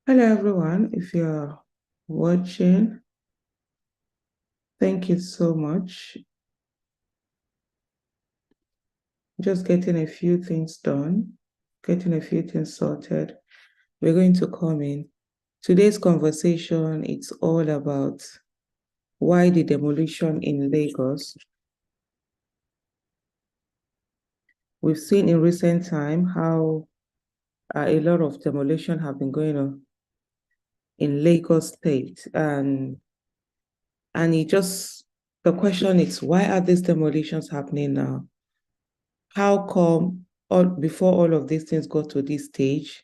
Hello, everyone. If you're watching, thank you so much. Just getting a few things done, getting a few things sorted. We're going to come in. Today's conversation, it's all about why the demolition in Lagos. We've seen in recent time how a lot of demolition have been going on in Lagos State. And the question is, why are these demolitions happening now? How come before all of these things got to this stage,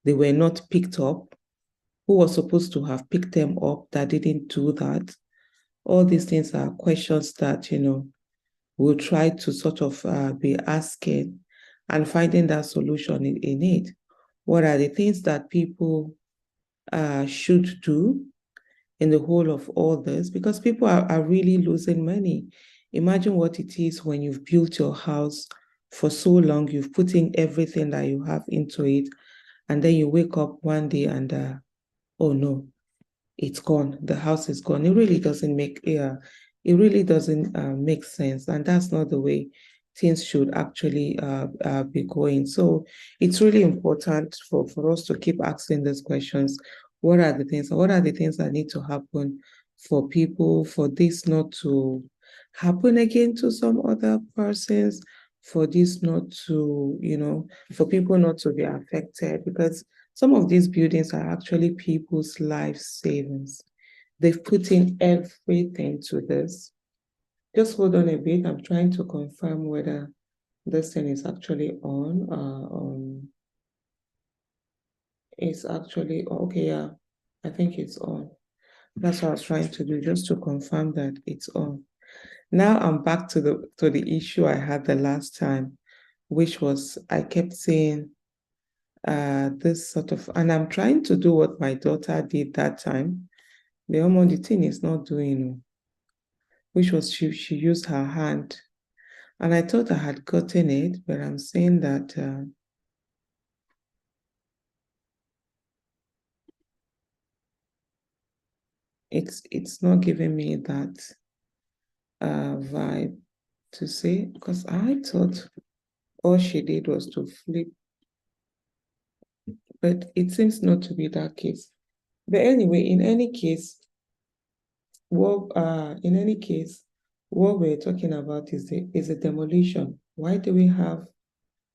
they were not picked up? Who was supposed to have picked them up that didn't do that? All these things are questions that, we'll try to sort of be asking and finding that solution in it. What are the things that people should do in the whole of all this? Because people are really losing money. Imagine what it is when you've built your house for so long, you've put in everything that you have into it, and then you wake up one day and, oh no, it's gone. The house is gone. It really doesn't make sense. And that's not the way things should actually be going. So it's really important for us to keep asking these questions. What are the things? What are the things that need to happen for people, for this not to happen again to some other persons, for this not to, for people not to be affected? Because some of these buildings are actually people's life savings. They've put in everything to this. Just hold on a bit. I'm trying to confirm whether this thing is actually on. It's actually okay. Yeah, I think it's on. That's what I was trying to do, just to confirm that it's on. Now I'm back to the issue I had the last time, which was I kept saying this sort of, and I'm trying to do what my daughter did that time. The thing is not doing, which was she used her hand. And I thought I had gotten it, but I'm saying that it's not giving me that vibe to say, because I thought all she did was to flip, but it seems not to be that case. But anyway, in any case, what we're talking about is a demolition. Why do we have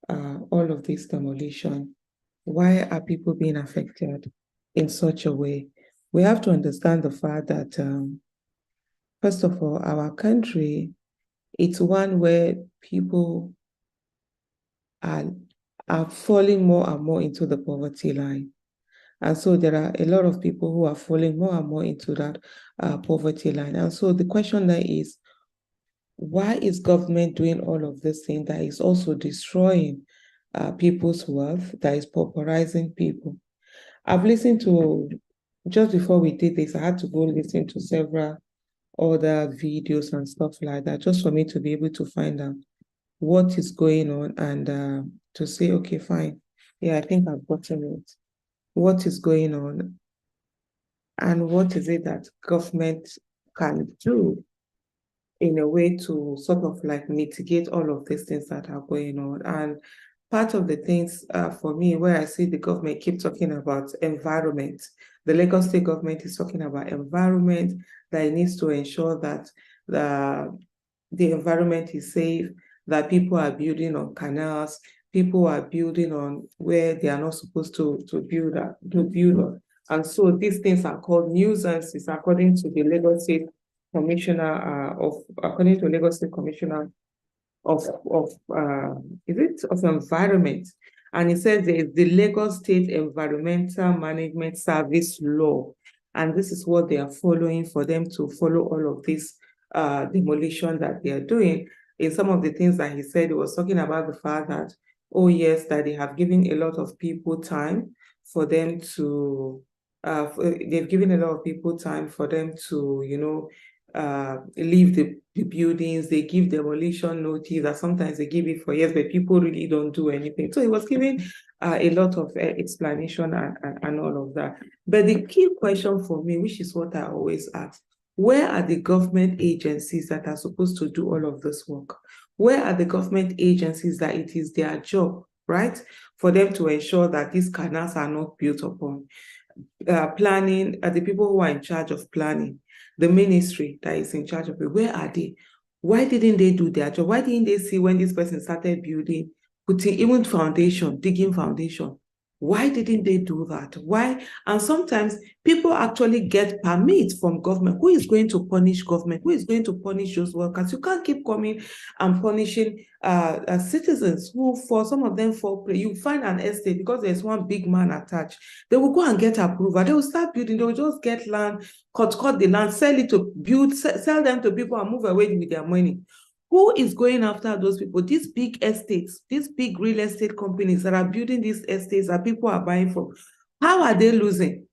all of this demolition? Why are people being affected in such a way? We have to understand the fact that, first of all, our country, it's one where people are, are falling more and more into the poverty line. And so there are a lot of people who are falling more and more into that poverty line. And so the question there is, why is government doing all of this thing that is also destroying people's wealth, that is pauperizing people? I've listened to, just before we did this, I had to go listen to several other videos and stuff like that, just for me to be able to find out what is going on and to say, okay, fine. Yeah, I think I've gotten it. What is going on and what is it that government can do in a way to sort of like mitigate all of these things that are going on. And part of the things for me, where I see the government keep talking about environment, the Lagos State government is talking about environment, that it needs to ensure that the environment is safe, that people are building on canals, people are building on where they are not supposed to build on. And so these things are called nuisances, according to the Lagos State Commissioner according to Lagos State Commissioner of is it of Environment, and it says there is the Lagos State Environmental Management Service Law, and this is what they are following for them to follow all of this demolition that they are doing. In some of the things that he said, he was talking about the fact that, oh yes, that they have given a lot of people time for them to they've given a lot of people time for them to, leave the buildings. They give demolition notice, and sometimes they give it for years, but people really don't do anything. So he was giving a lot of explanation and all of that. But the key question for me, which is what I always ask, where are the government agencies that are supposed to do all of this work? Where are the government agencies that it is their job, right, for them to ensure that these canals are not built upon? Planning, the people who are in charge of planning, the ministry that is in charge of it, where are they? Why didn't they do their job? Why didn't they see when this person started building, putting even foundation, digging foundation? Why didn't they do that? Why? And sometimes people actually get permits from government. Who is going to punish government? Who is going to punish those workers? You can't keep coming and punishing citizens who, for some of them, fall prey. You find an estate because there's one big man attached. They will go and get approval. They will start building. They will just get land, cut the land, sell it to build, sell them to people and move away with their money. Who is going after those people? These big estates, these big real estate companies that are building these estates that people are buying from, how are they losing?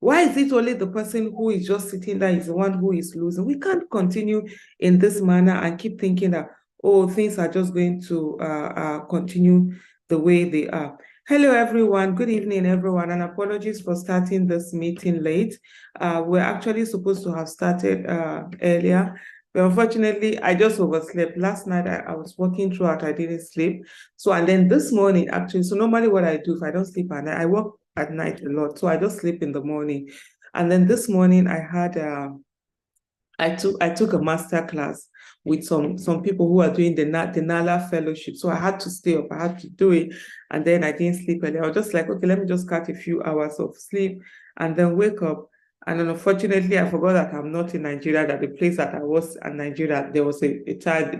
Why is it only the person who is just sitting there is the one who is losing? We can't continue in this manner and keep thinking that, oh, things are just going to continue the way they are. Hello, everyone. Good evening, everyone, and apologies for starting this meeting late. We're actually supposed to have started earlier, but unfortunately, I just overslept. Last night, I was working throughout, I didn't sleep. So, and then this morning, actually, so normally what I do, if I don't sleep at night, I work at night a lot. So I just sleep in the morning. And then this morning, I had, I took a master class with some people who are doing the NALA fellowship. So I had to stay up, I had to do it. And then I didn't sleep early. I was just like, okay, let me just cut a few hours of sleep and then wake up. And then unfortunately, I forgot that I'm not in Nigeria, that the place that I was in Nigeria, there was a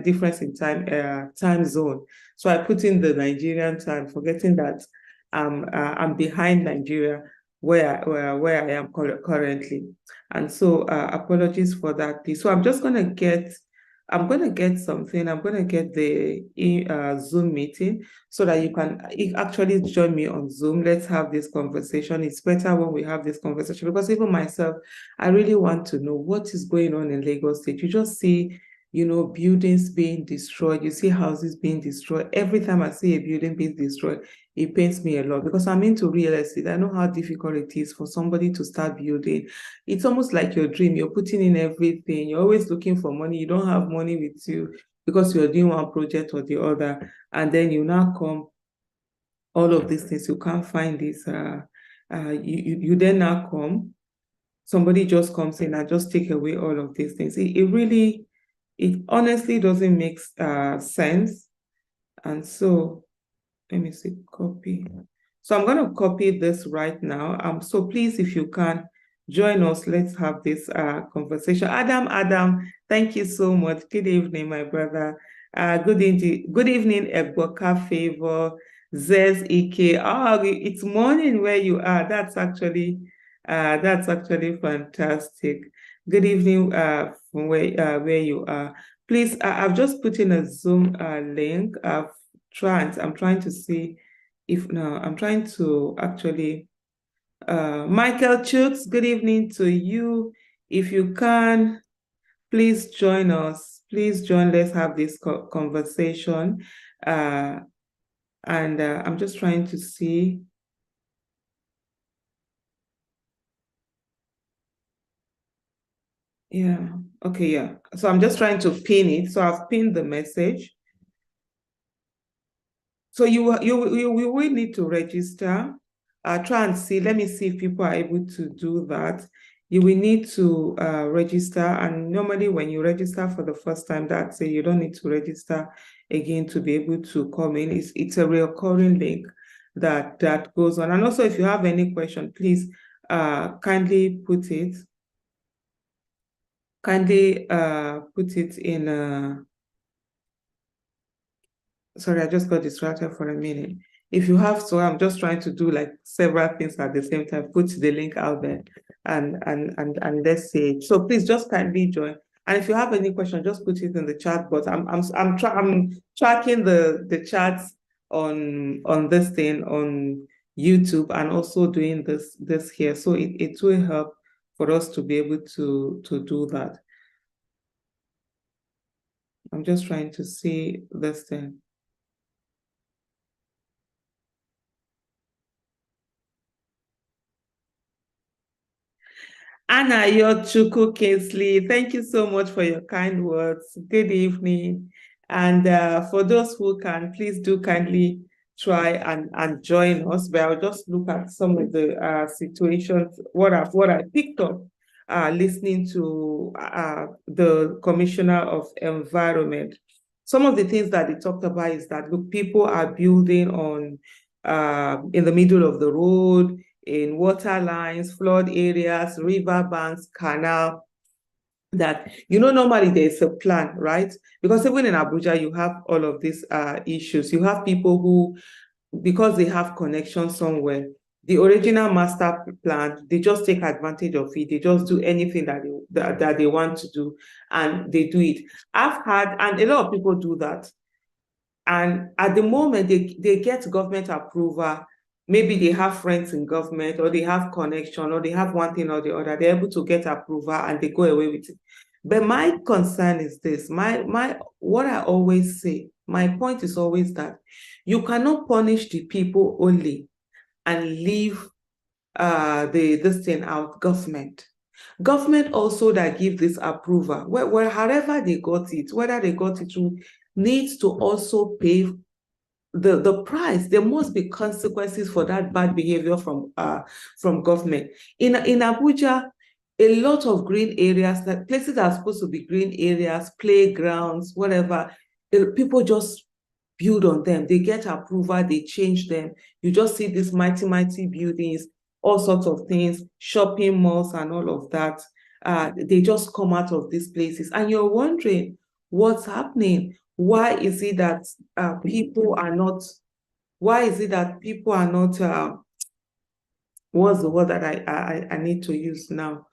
difference in time zone. So I put in the Nigerian time, forgetting that I'm behind Nigeria where I am currently. And so apologies for that. So I'm going to get something. I'm going to get the Zoom meeting so that you can actually join me on Zoom. Let's have this conversation. It's better when we have this conversation because even myself, I really want to know what is going on in Lagos State. You just see, buildings being destroyed. You see houses being destroyed. Every time I see a building being destroyed, it pains me a lot because I'm into real estate. I know how difficult it is for somebody to start building. It's almost like your dream. You're putting in everything. You're always looking for money. You don't have money with you because you're doing one project or the other. And then you now come, all of these things, you can't find this. You then now come, somebody just comes in and just take away all of these things. It honestly doesn't make sense. And so, let me see, copy. So I'm going to copy this right now. So please, if you can, join us. Let's have this conversation. Adam, thank you so much. Good evening, my brother. Good evening, Eboka Favor, Zez Ike. Oh, it's morning where you are. That's actually fantastic. Good evening from where you are. Please, I've just put in a Zoom link. I'm trying to see if now I'm trying to actually Michael Chooks, good evening to you. If you can, please join us. Please join. Let's have this conversation. And I'm just trying to see. Yeah. Okay. Yeah. So I'm just trying to pin it. So I've pinned the message. So you will need to register. Try and see. Let me see if people are able to do that. You will need to register. And normally when you register for the first time, that's it. You don't need to register again to be able to come in. It's a recurring link that goes on. And also, if you have any question, please kindly put it in sorry, I just got distracted for a minute. If you have, so I'm just trying to do like several things at the same time, put the link out there and let's say, so please just kindly join. And if you have any question, just put it in the chat box. I'm tracking the chats on this thing on YouTube and also doing this here. So it will help for us to be able to do that. I'm just trying to see this thing. Anna Yochuku Kingsley, thank you so much for your kind words. Good evening. And for those who can, please do kindly try and join us. But I'll just look at some of the situations, what I picked up listening to the Commissioner of Environment. Some of the things that they talked about is that, look, people are building on in the middle of the road, in water lines, flood areas, river banks, canal, that, normally there's a plan, right? Because even in Abuja, you have all of these issues. You have people who, because they have connection somewhere, the original master plan, they just take advantage of it. They just do anything that they want to do, and they do it. I've had, and a lot of people do that. And at the moment, they get government approval. Maybe they have friends in government, or they have connection, or they have one thing or the other. They're able to get approval and they go away with it. But my concern is this. What I always say, my point is always that you cannot punish the people only and leave this thing out, government. Government also that give this approval, however they got it, whether they got it through, needs to also pay the price. There must be consequences for that bad behavior from government. In Abuja, a lot of green areas, that places that are supposed to be green areas, playgrounds, whatever, people just build on them. They get approval, they change them. You just see these mighty buildings, all sorts of things, shopping malls and all of that. They just come out of these places, and you're wondering what's happening. Why is it that people are not, what's the word that I need to use now,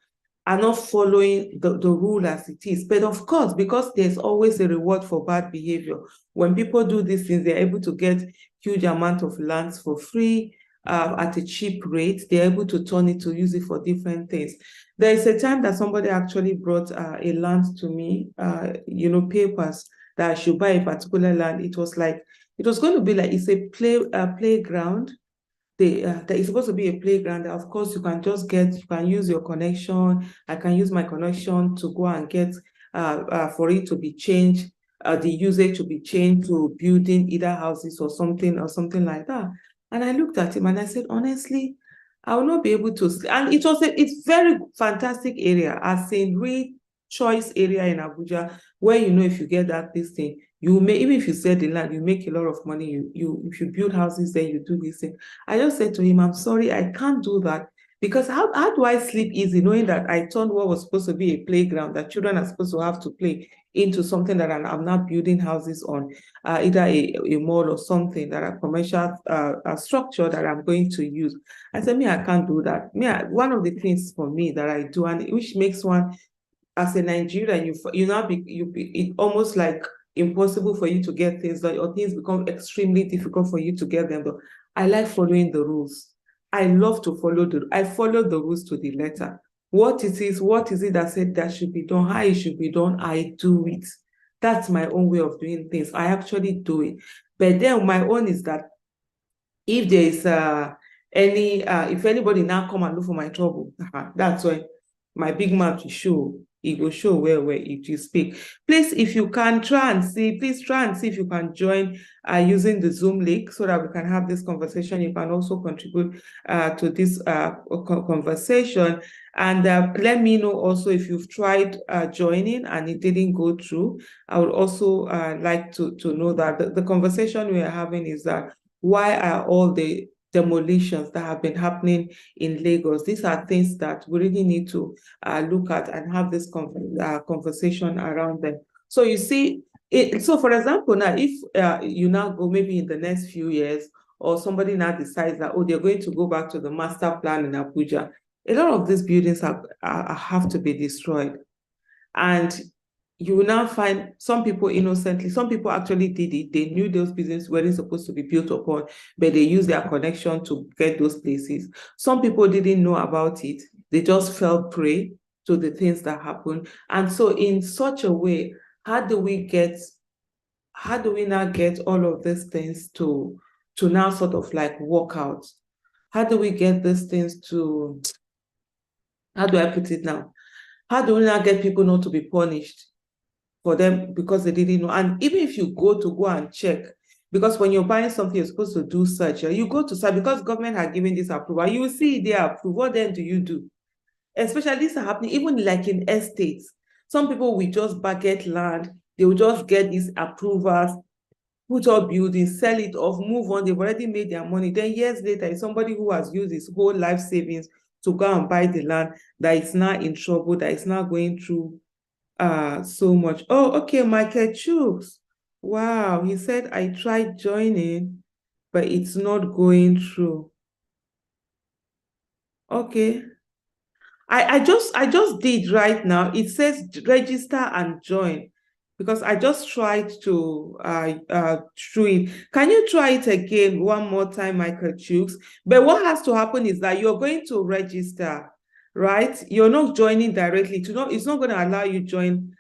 are not following the rule as it is. But of course, because there's always a reward for bad behavior. When people do these things, they're able to get huge amount of lands for free at a cheap rate. They're able to turn it to use it for different things. There is a time that somebody actually brought a land to me, papers that I should buy a particular land. It was going to be like, it's a playground. There is supposed to be a playground. Of course, you can use your connection. I can use my connection to go and get for it to be changed, the usage to be changed to building either houses or something like that. And I looked at him and I said, honestly, I will not be able to. And it's very fantastic area, as in real choice area in Abuja, where if you get this thing, you may, even if you sell the land, you make a lot of money. If you build houses, then you do this thing. I just said to him, I'm sorry, I can't do that, because how do I sleep easy knowing that I turned what was supposed to be a playground that children are supposed to have to play into something that I'm not building houses on, either a mall or something that are commercial structure that I'm going to use. I said, I can't do that. One of the things for me that I do, and which makes one, as a Nigerian, it almost like impossible for you to get things done, or things become extremely difficult for you to get them done. I like following the rules. I love to follow I follow the rules to the letter. What is it that said that should be done, how it should be done, I do it. That's my own way of doing things. I actually do it. But then my own is that if there is if anybody now come and look for my trouble, that's when my big mouth will show. It will show where it will speak. Please, if you can try and see if you can join using the Zoom link so that we can have this conversation. You can also contribute to this conversation. And let me know also if you've tried joining and it didn't go through. I would also like to know that the conversation we are having is that, why are all the demolitions that have been happening in Lagos? These are things that we really need to look at and have this conversation around them. So you see, so for example, now if you now go maybe in the next few years, or somebody now decides that, they're going to go back to the master plan in Abuja, a lot of these buildings have to be destroyed. And you will now find some people innocently, some people actually did it. They knew those businesses weren't supposed to be built upon, but they used their connection to get those places. Some people didn't know about it. They just fell prey to the things that happened. And so in such a way, how do we now get all of these things to now sort of like work out? How do we get these things to, how do I put it now? How do we now get people not to be punished for them because they didn't know? And even if you go and check, because when you're buying something, you're supposed to do search. You go to search because government has given this approval. You will see they approve. What then do you do? Especially this are happening even like in estates. Some people will just get land. They will just get these approvals, put up buildings, sell it off, move on. They've already made their money. Then years later, it's somebody who has used his whole life savings to go and buy the land that is now in trouble, that is now going through so much. Oh, okay, Michael Chooks. Wow, he said, I tried joining, but it's not going through. Okay. I just did right now. It says register and join because I just tried to through it. Can you try it again one more time, Michael Chooks? But what has to happen is that you're going to register, right? You're not joining directly. It's not going to allow you join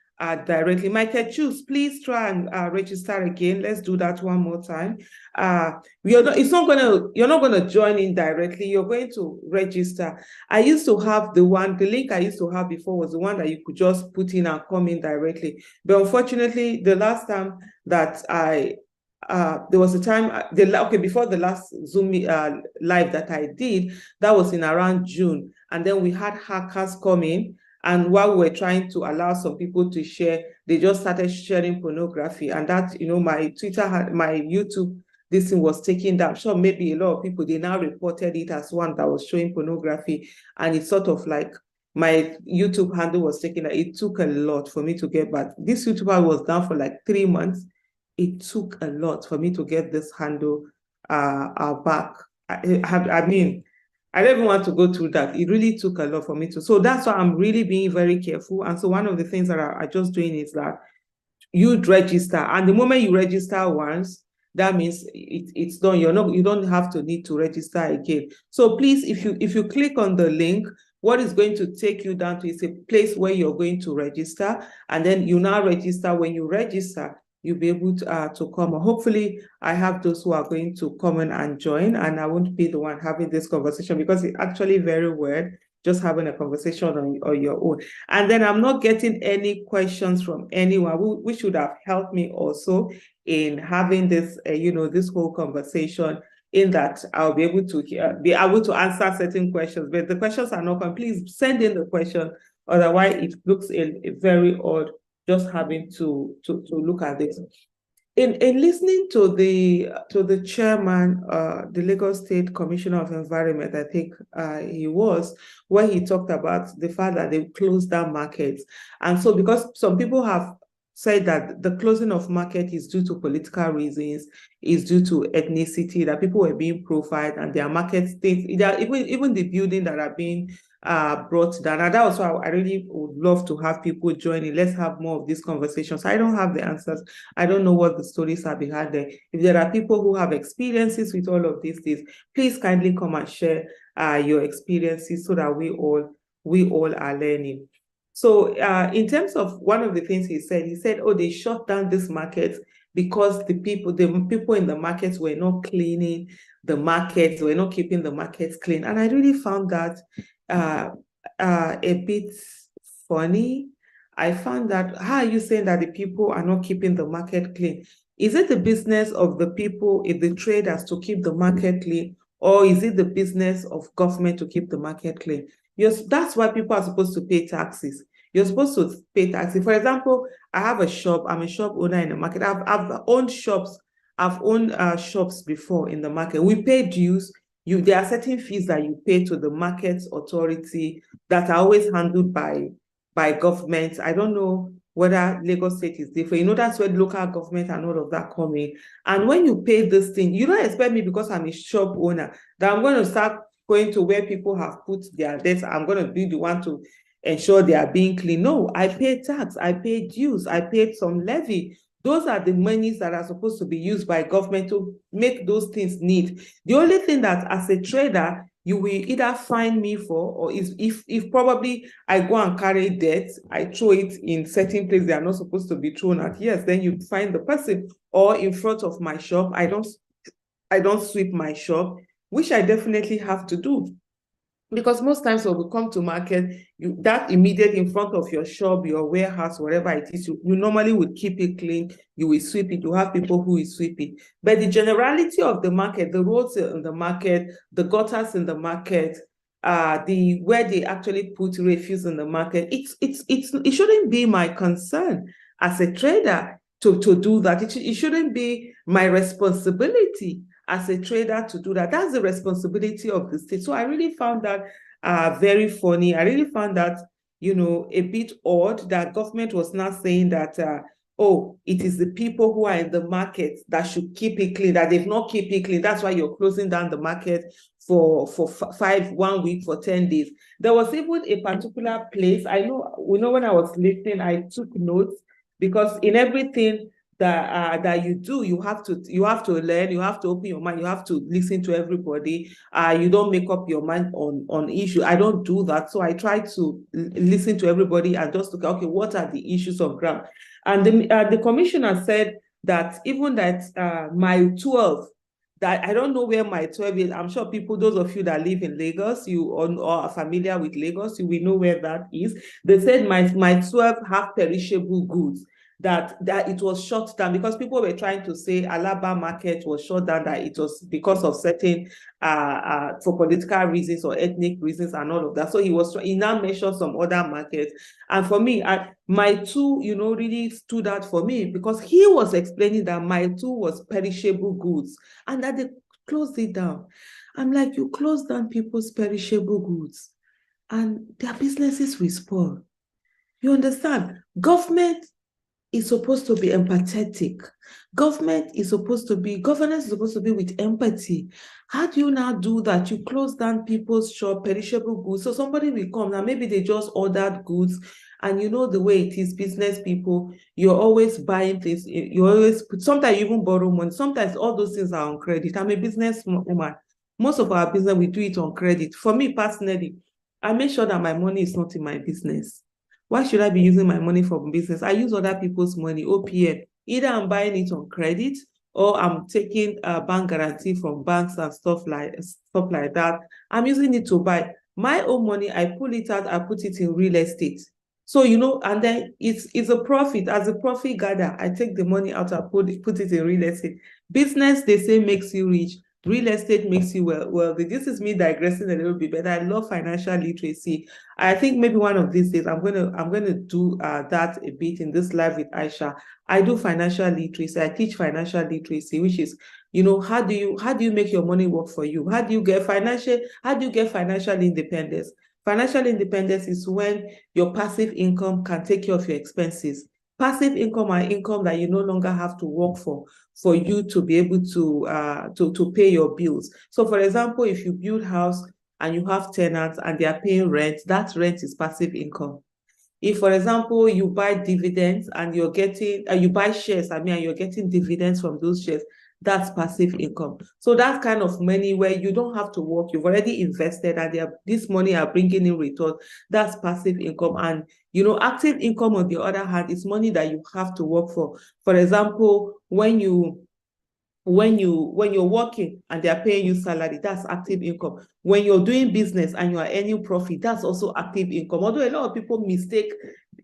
directly. Michael Chooks, please try and register again. Let's do that one more time. You're not gonna join in directly. You're going to register. I used to have the link I used to have before was the one that you could just put in and come in directly. But unfortunately, the last time that there was a time, before the last Zoom live that I did, that was in around June. And then we had hackers come in. And while we were trying to allow some people to share, they just started sharing pornography. And that, my Twitter, my YouTube, this thing was taken down. Sure, maybe a lot of people, they now reported it as one that was showing pornography. And it's sort of like my YouTube handle was taken down. It took a lot for me to get back. This YouTuber was down for like 3 months. It took a lot for me to get this handle back. I mean, I don't even want to go through that. It really took a lot for me to. So that's why I'm really being very careful. And so one of the things that I just doing is that you'd register. And the moment you register once, that means it's done. You don't have to need to register again. So please, if you click on the link, what is going to take you down to is a place where you're going to register. And then you now register. When you register, you'll be able to come. Hopefully, I have those who are going to come in and join, and I won't be the one having this conversation because it's actually very weird just having a conversation on your own. And then I'm not getting any questions from anyone who should have helped me also in having this, this whole conversation, in that I'll be able to answer certain questions. But the questions are not coming. Please send in the question. Otherwise, it looks very odd just having to look at this. In listening to the chairman, the Lagos State Commissioner of Environment, I think he was, where he talked about the fact that they closed down markets. And so because some people have said that the closing of market is due to political reasons, is due to ethnicity, that people were being profiled and their market states, even the building that are being brought down. And that was why I really would love to have people joining. Let's have more of these conversations. I don't have the answers. I don't know what the stories are behind there. If there are people who have experiences with all of these things, please kindly come and share your experiences so that we all are learning. So in terms of one of the things he said, oh, they shut down this market because the people in the markets were not cleaning the markets, were not keeping the markets clean. And I really found that a bit funny. I found that, how are you saying that the people are not keeping the market clean? Is it the business of the people, the traders, to keep the market clean, or is it the business of government to keep the market clean? Yes, that's why people are supposed to pay taxes. You're supposed to pay taxes. For example, I have a shop. I'm a shop owner in the market. I've owned shops. I've owned shops before in the market. We pay dues. There are certain fees that you pay to the market authority that are always handled by government. I don't know whether Lagos State is different. That's where local government and all of that come in. And when you pay this thing, you don't expect me, because I'm a shop owner, that I'm going to start going to where people have put their debts. I'm going to be the one to ensure they are being clean. No, I pay tax, I pay dues, I paid some levy. Those are the monies that are supposed to be used by government to make those things neat. The only thing that as a trader, you will either fine me for, or if probably I go and carry debt, I throw it in certain places they are not supposed to be thrown at, yes, then you find the person. Or in front of my shop, I don't sweep my shop, which I definitely have to do. Because most times when we come to market, that immediate in front of your shop, your warehouse, wherever it is, you normally would keep it clean. You will sweep it. You have people who will sweep it. But the generality of the market, the roads in the market, the gutters in the market, where they actually put refuse in the market, it shouldn't be my concern as a trader to do that. It shouldn't be my responsibility as a trader to do that. That's the responsibility of the state. So I really found that very funny. I really found that, a bit odd that government was not saying that, oh, it is the people who are in the market that should keep it clean, that they've not keep it clean. That's why you're closing down the market for 1 week, for 10 days. There was even a particular place. When I was listening, I took notes, because in everything that you do, you have to learn, you have to open your mind, you have to listen to everybody. You don't make up your mind on issue. I don't do that. So I try to listen to everybody and just look, okay, what are the issues of ground? And the commissioner said that even that mile 12, that I don't know where mile 12 is. I'm sure people, those of you that live in Lagos, or are familiar with Lagos, you will know where that is. They said mile 12 have perishable goods. That it was shut down because people were trying to say Alaba market was shut down, that it was because of certain for political reasons or ethnic reasons and all of that. So he now mentioned some other markets. And for me, my two, really stood out for me, because he was explaining that my two was perishable goods and that they closed it down. I'm like, you close down people's perishable goods and their businesses will spoil. You understand? Government is supposed to be empathetic. Governance is supposed to be with empathy. How do you now do that? You close down people's shop, perishable goods. So somebody will come, now maybe they just ordered goods, and you know the way it is, business people, you're always buying things, sometimes you even borrow money. Sometimes all those things are on credit. I'm a business woman. Most of our business, we do it on credit. For me personally, I make sure that my money is not in my business. Why should I be using my money for business? I use other people's money, OPM. Either I'm buying it on credit, or I'm taking a bank guarantee from banks and stuff like that. I'm using it to buy. My own money, I pull it out, I put it in real estate. So, and then it's a profit. As a profit gather, I take the money out, I put it in real estate. Business, they say, makes you rich. Real estate makes you wealthy. This is me digressing a little bit, but I love financial literacy. I think maybe one of these days I'm gonna do that a bit in this live with Aisha. I do financial literacy. I teach financial literacy, which is, how do you make your money work for you? How do you get financial independence? Financial independence is when your passive income can take care of your expenses. Passive income are income that you no longer have to work for you to be able to pay your bills. So for example, if you build house and you have tenants and they are paying rent, that rent is passive income. If, for example, you buy dividends and you're getting, you buy shares, and you're getting dividends from those shares, that's passive income. So that kind of money where you don't have to work, you've already invested, and this money are bringing in return, that's passive income. And, active income, on the other hand, is money that you have to work for. For example, when you're working and they're paying you salary, that's active income. When you're doing business and you are earning profit, that's also active income. Although a lot of people mistake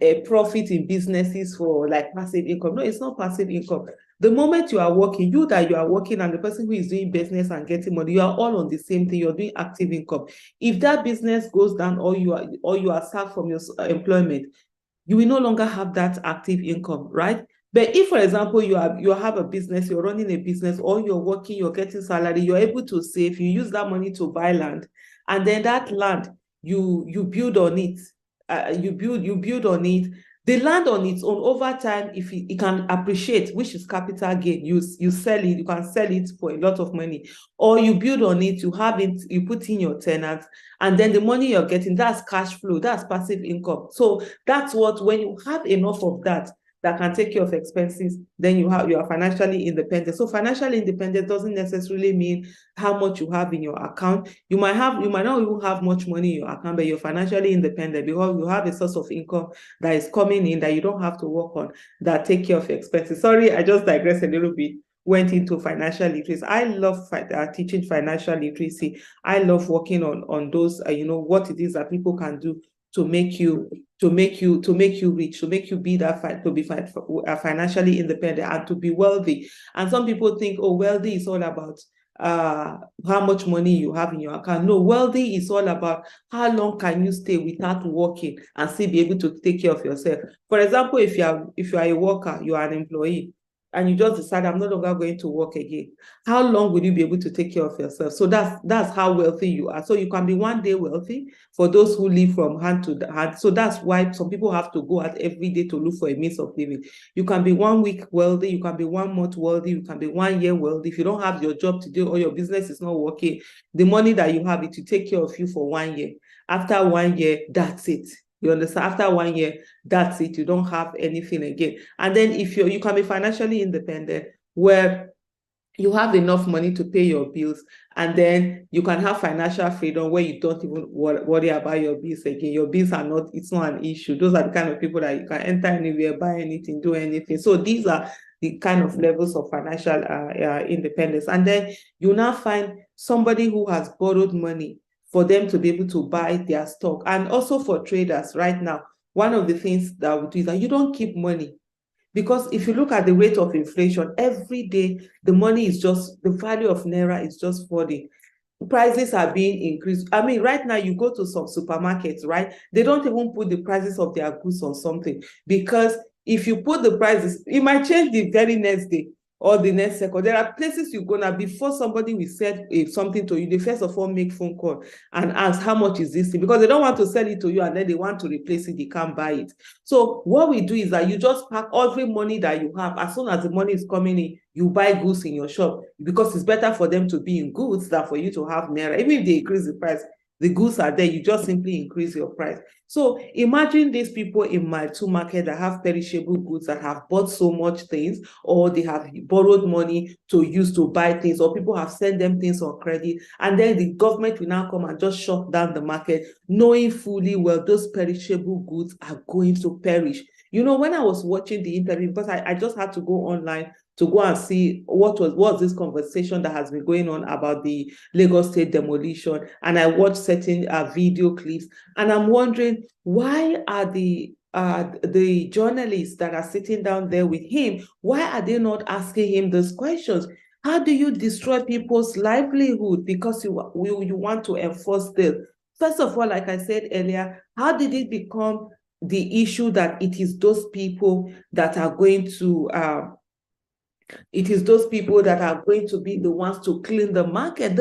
a profit in businesses for like passive income. No, it's not passive income. The moment you are working, you are working, and the person who is doing business and getting money, you are all on the same thing. You're doing active income. If that business goes down, or you are sacked from your employment, you will no longer have that active income, right? But if, for example, you have a business, you're running a business, or you're working, you're getting salary, you're able to save, you use that money to buy land, and then that land, you build on it, you build on it. The land on its own, over time, if it can appreciate, which is capital gain, you sell it, you can sell it for a lot of money, or you build on it, you have it, you put in your tenants, and then the money you're getting, that's cash flow, that's passive income. So that's what, when you have enough of that, that can take care of expenses, then you are financially independent. So financial independence doesn't necessarily mean how much you have in your account. You might not even have much money in your account, but you're financially independent because you have a source of income that is coming in that you don't have to work on, that take care of expenses. Sorry, I just digressed a little bit. Went into financial literacy. I love teaching financial literacy. I love working on those, what it is that people can do to make you rich, to make you be financially independent and to be wealthy. And some people think, oh, wealthy is all about how much money you have in your account. No, wealthy is all about how long can you stay without working and still be able to take care of yourself. For example, if you are a worker, you are an employee, and you just decide, I'm no longer going to work again, how long will you be able to take care of yourself? So that's how wealthy you are. So you can be one day wealthy for those who live from hand to hand. So that's why some people have to go out every day to look for a means of living. You can be 1 week wealthy, you can be 1 month wealthy, you can be 1 year wealthy. If you don't have your job to do or your business is not working, the money that you have, it will take care of you for 1 year. After 1 year, that's it. You understand? After 1 year, that's it. You don't have anything again. And then if you can be financially independent, where you have enough money to pay your bills, and then you can have financial freedom where you don't even worry about your bills again. Your bills it's not an issue. Those are the kind of people that you can enter anywhere, buy anything, do anything. So these are the kind of levels of financial independence. And then you now find somebody who has borrowed money for them to be able to buy their stock. And also for traders right now, one of the things that we do is that you don't keep money. Because if you look at the rate of inflation, every day, the value of Naira is just falling. Prices are being increased. I mean, right now, you go to some supermarkets, right? They don't even put the prices of their goods on something. Because if you put the prices, it might change the very next day or the next second. There are places you go now, before somebody will sell something to you, they first of all make phone call and ask, how much is this thing? Because they don't want to sell it to you and then they want to replace it, they can't buy it. So what we do is that you just pack every money that you have. As soon as the money is coming in, you buy goods in your shop, because it's better for them to be in goods than for you to have Naira. Even if they increase the price, the goods are there, you just simply increase your price. So imagine these people in my two market that have perishable goods, that have bought so much things, or they have borrowed money to use to buy things, or people have sent them things on credit, and then the government will now come and just shut down the market, knowing fully well those perishable goods are going to perish. When I was watching the interview, because I just had to go online to go and see what's this conversation that has been going on about the Lagos State demolition, and I watched certain video clips, and I'm wondering, why are the journalists that are sitting down there with him, why are they not asking him those questions? How do you destroy people's livelihood because you want to enforce this? First of all, like I said earlier, how did it become the issue that it is those people that are going to be the ones to clean the market?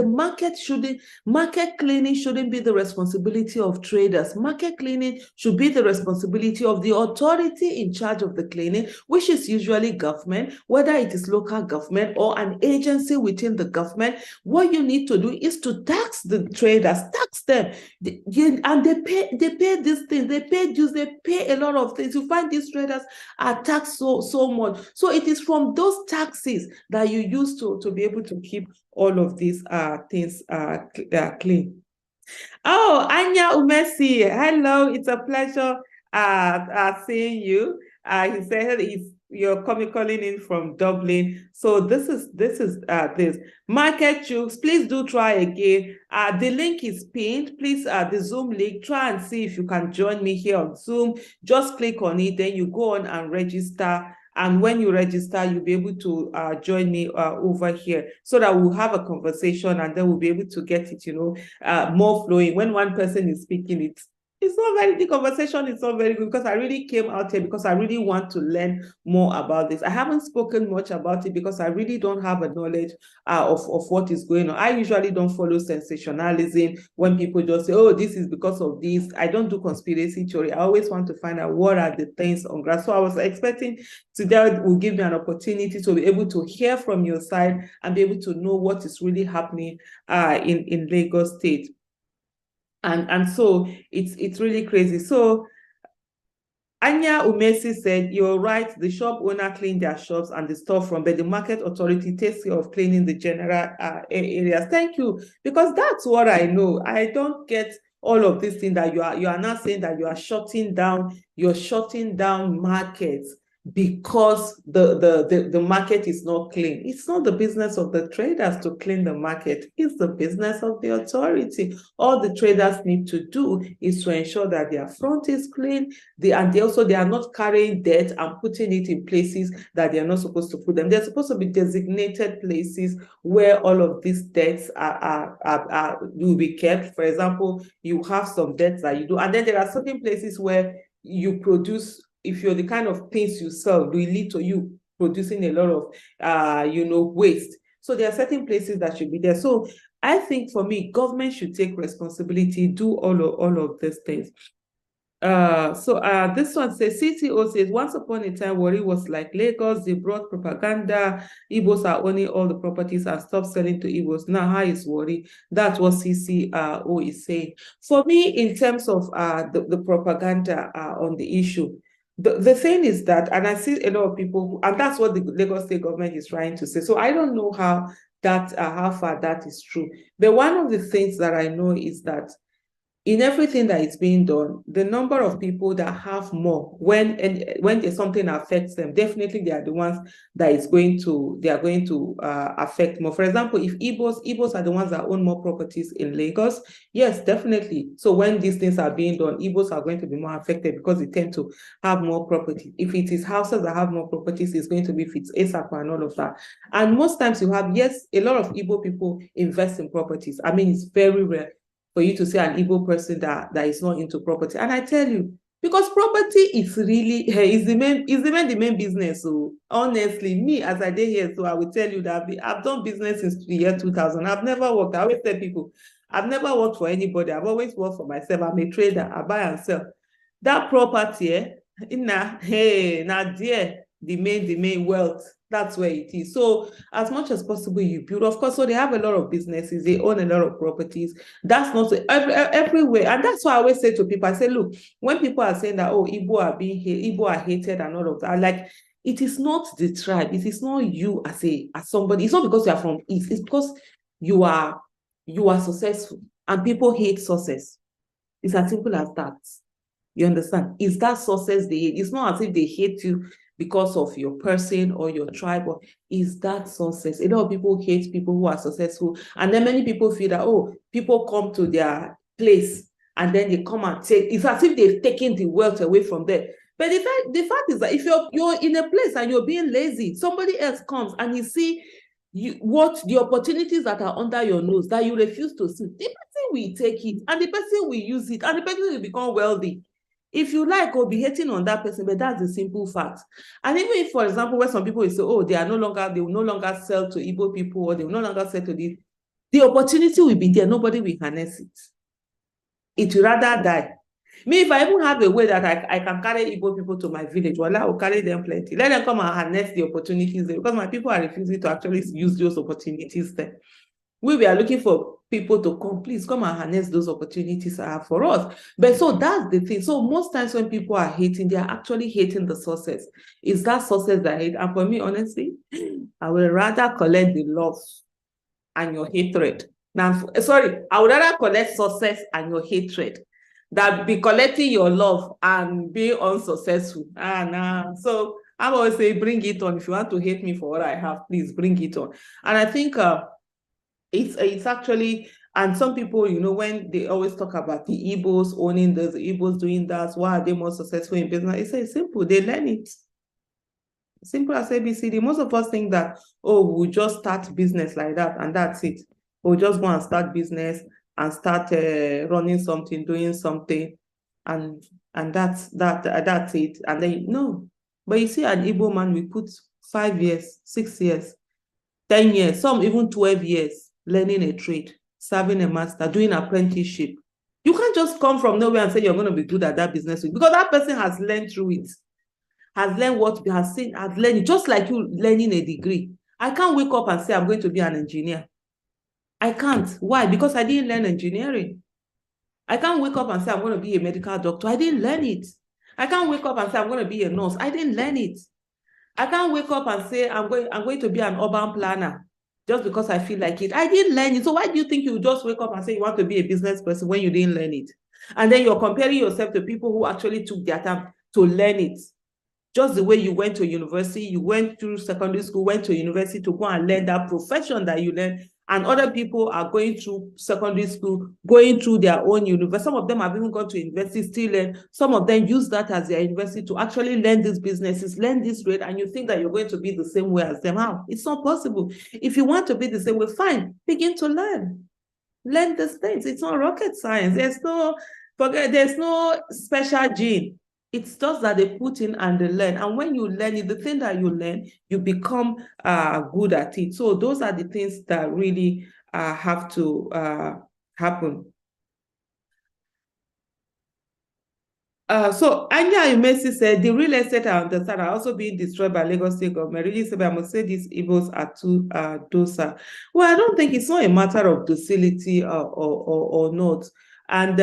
Market cleaning shouldn't be the responsibility of traders. Market cleaning should be the responsibility of the authority in charge of the cleaning, which is usually government, whether it is local government or an agency within the government. What you need to do is to tax the traders, tax them. And they pay these things, they pay dues, they pay a lot of things. You find these traders are taxed so much. So it is from those taxes that you use to be able to keep all of these things clean. Oh, Anya Umesi, hello, it's a pleasure seeing you. He said you're calling in from Dublin. So this is this Market Chooks. Please do try again. The link is pinned. Please, the Zoom link, try and see if you can join me here on Zoom. Just click on it, then you go on and register. And when you register, you'll be able to join me over here, so that we'll have a conversation, and then we'll be able to get it, more flowing. When one person is speaking, it's not very, the conversation is not very good, because I really came out here because I really want to learn more about this. I haven't spoken much about it because I really don't have a knowledge of what is going on. I usually don't follow sensationalism when people just say, oh, this is because of this. I don't do conspiracy theory. I always want to find out what are the things on ground. So I was expecting today will give me an opportunity to be able to hear from your side and be able to know what is really happening in Lagos State. And so it's really crazy. So Anya Umesi said, you're right, the shop owner clean their shops and the storefront, but the market authority takes care of cleaning the general areas. Thank you, because that's what I know. I don't get all of this thing that you are not saying that you're shutting down markets because the market is not clean. It's not the business of the traders to clean the market. It's the business of the authority. All the traders need to do is to ensure that their front is clean, and they are not carrying debt and putting it in places that they're not supposed to put them. They're supposed to be designated places where all of these debts will be kept. For example, you have some debts that you do, and then there are certain places where you produce. If you're the kind of things you sell, will lead to you producing a lot of waste. So there are certain places that should be there. So I think for me, government should take responsibility, do all of these things. This one says, CTO says, once upon a time, Warri was like Lagos. They brought propaganda. Igbos are owning all the properties and stopped selling to Igbos. Now, how is Warri? That's what CCO is saying. For me, in terms of the propaganda on the issue, the thing is that, and I see a lot of people, and that's what the Lagos state government is trying to say. So I don't know how far that is true. But one of the things that I know is that in everything that is being done, the number of people that have more when there's something affects them, definitely they are the ones that are going to affect more. For example, if Igbos are the ones that own more properties in Lagos, yes, definitely. So when these things are being done, Igbos are going to be more affected because they tend to have more property. If it is houses that have more properties, it's going to be if it's ASAP and all of that. And most times you have, yes, a lot of Igbo people invest in properties. I mean, it's very rare for you to see an Igbo person that is not into property. And I tell you, because property is really is the main business. So honestly, me as I did here, so I will tell you that I've done business since the year 2000. I've never worked. I always tell people, I've never worked for anybody. I've always worked for myself. I'm a trader. I buy and sell. That property, the main wealth. That's where it is. So as much as possible, you build. Of course, so they have a lot of businesses. They own a lot of properties. That's not everywhere. And that's why I always say to people, I say, look, when people are saying that, oh, Igbo are hated and all of that, like, it is not the tribe. It is not you as somebody. It's not because you are from East. It's because you are successful and people hate success. It's as simple as that. You understand? Is that success they hate? It's not as if they hate you because of your person or your tribe, or is that success? A lot of people hate people who are successful, and then many people feel that, oh, people come to their place and then they come and take. It's as if they've taken the wealth away from them. But the fact is that if you're in a place and you're being lazy, somebody else comes and you see what the opportunities that are under your nose that you refuse to see, the person will take it and the person will use it and the person will become wealthy. If you like, or be hating on that person, but that's the simple fact. And even if, for example, where some people will say, oh, they will no longer sell to Igbo people, or they will no longer sell to this, the opportunity will be there. Nobody will harness it. It will rather die. Me, if I even have a way that I can carry Igbo people to my village, well, I will carry them plenty. Let them come and harness the opportunities there, because my people are refusing to actually use those opportunities there. We are looking for people to come, please come and harness those opportunities for us. But so that's the thing. So most times when people are hating, they are actually hating the success. It's that success that I hate. And for me, honestly, I would rather collect the love and your hatred. Now, sorry, I would rather collect success and your hatred than be collecting your love and be unsuccessful. So I always say, bring it on. If you want to hate me for what I have, please bring it on. And I think it's actually, and some people, when they always talk about the Igbos owning this, the Igbos doing that, why are they more successful in business? It's simple, they learn it. Simple as ABCD. Most of us think that, oh, we'll just start business like that and that's it. We'll just go and start business and start running something, doing something, and that's it. And then, no. But you see, an Igbo man, we put 5 years, 6 years, 10 years, some even 12 years, learning a trade, serving a master, doing apprenticeship. You can't just come from nowhere and say you're going to be good at that business, because that person has learned through it, has learned what has seen, has learned it, just like you learning a degree. I can't wake up and say I'm going to be an engineer. I can't. Why? Because I didn't learn engineering. I can't wake up and say I'm going to be a medical doctor. I didn't learn it. I can't wake up and say I'm going to be a nurse. I didn't learn it. I can't wake up and say I'm going to be an urban planner just because I feel like it. I didn't learn it. So why do you think you just wake up and say you want to be a business person when you didn't learn it? And then you're comparing yourself to people who actually took their time to learn it. Just the way you went to university, you went through secondary school, went to university to go and learn that profession that you learned. And other people are going through secondary school, going through their own university. Some of them have even gone to university, still learn. Some of them use that as their university to actually learn these businesses, learn this rate, and you think that you're going to be the same way as them. How? It's not possible. If you want to be the same way, fine, begin to learn. Learn these things. It's not rocket science. There's no special gene. It's just that they put in and they learn. And when you learn it, the thing that you learn, you become good at it. So those are the things that really have to happen. So Anya Umesi said, the real estate I understand are also being destroyed by Lagos State government. Really said, I must say these evils are too docile. Well, I don't think it's not a matter of docility or not. And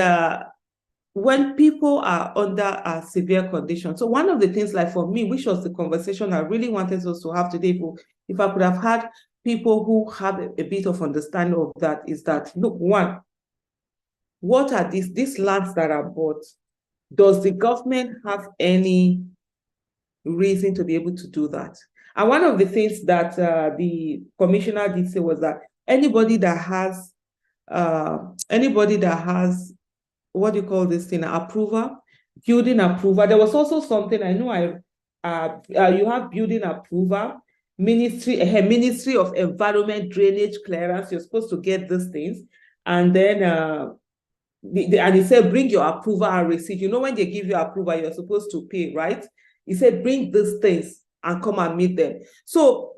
when people are under severe conditions. So one of the things, like for me, which was the conversation I really wanted us to have today, if I could have had people who have a bit of understanding of that, is that, look, one, what are these lands that are bought? Does the government have any reason to be able to do that? And one of the things that the commissioner did say was that anybody that has what do you call this thing, approval, building approval. There was also something I know you have building approval, Ministry of Environment, Drainage, Clearance. You're supposed to get these things, and then and he said, bring your approval and receipt. You know, when they give you approval, you're supposed to pay, right? He said, bring these things and come and meet them. So,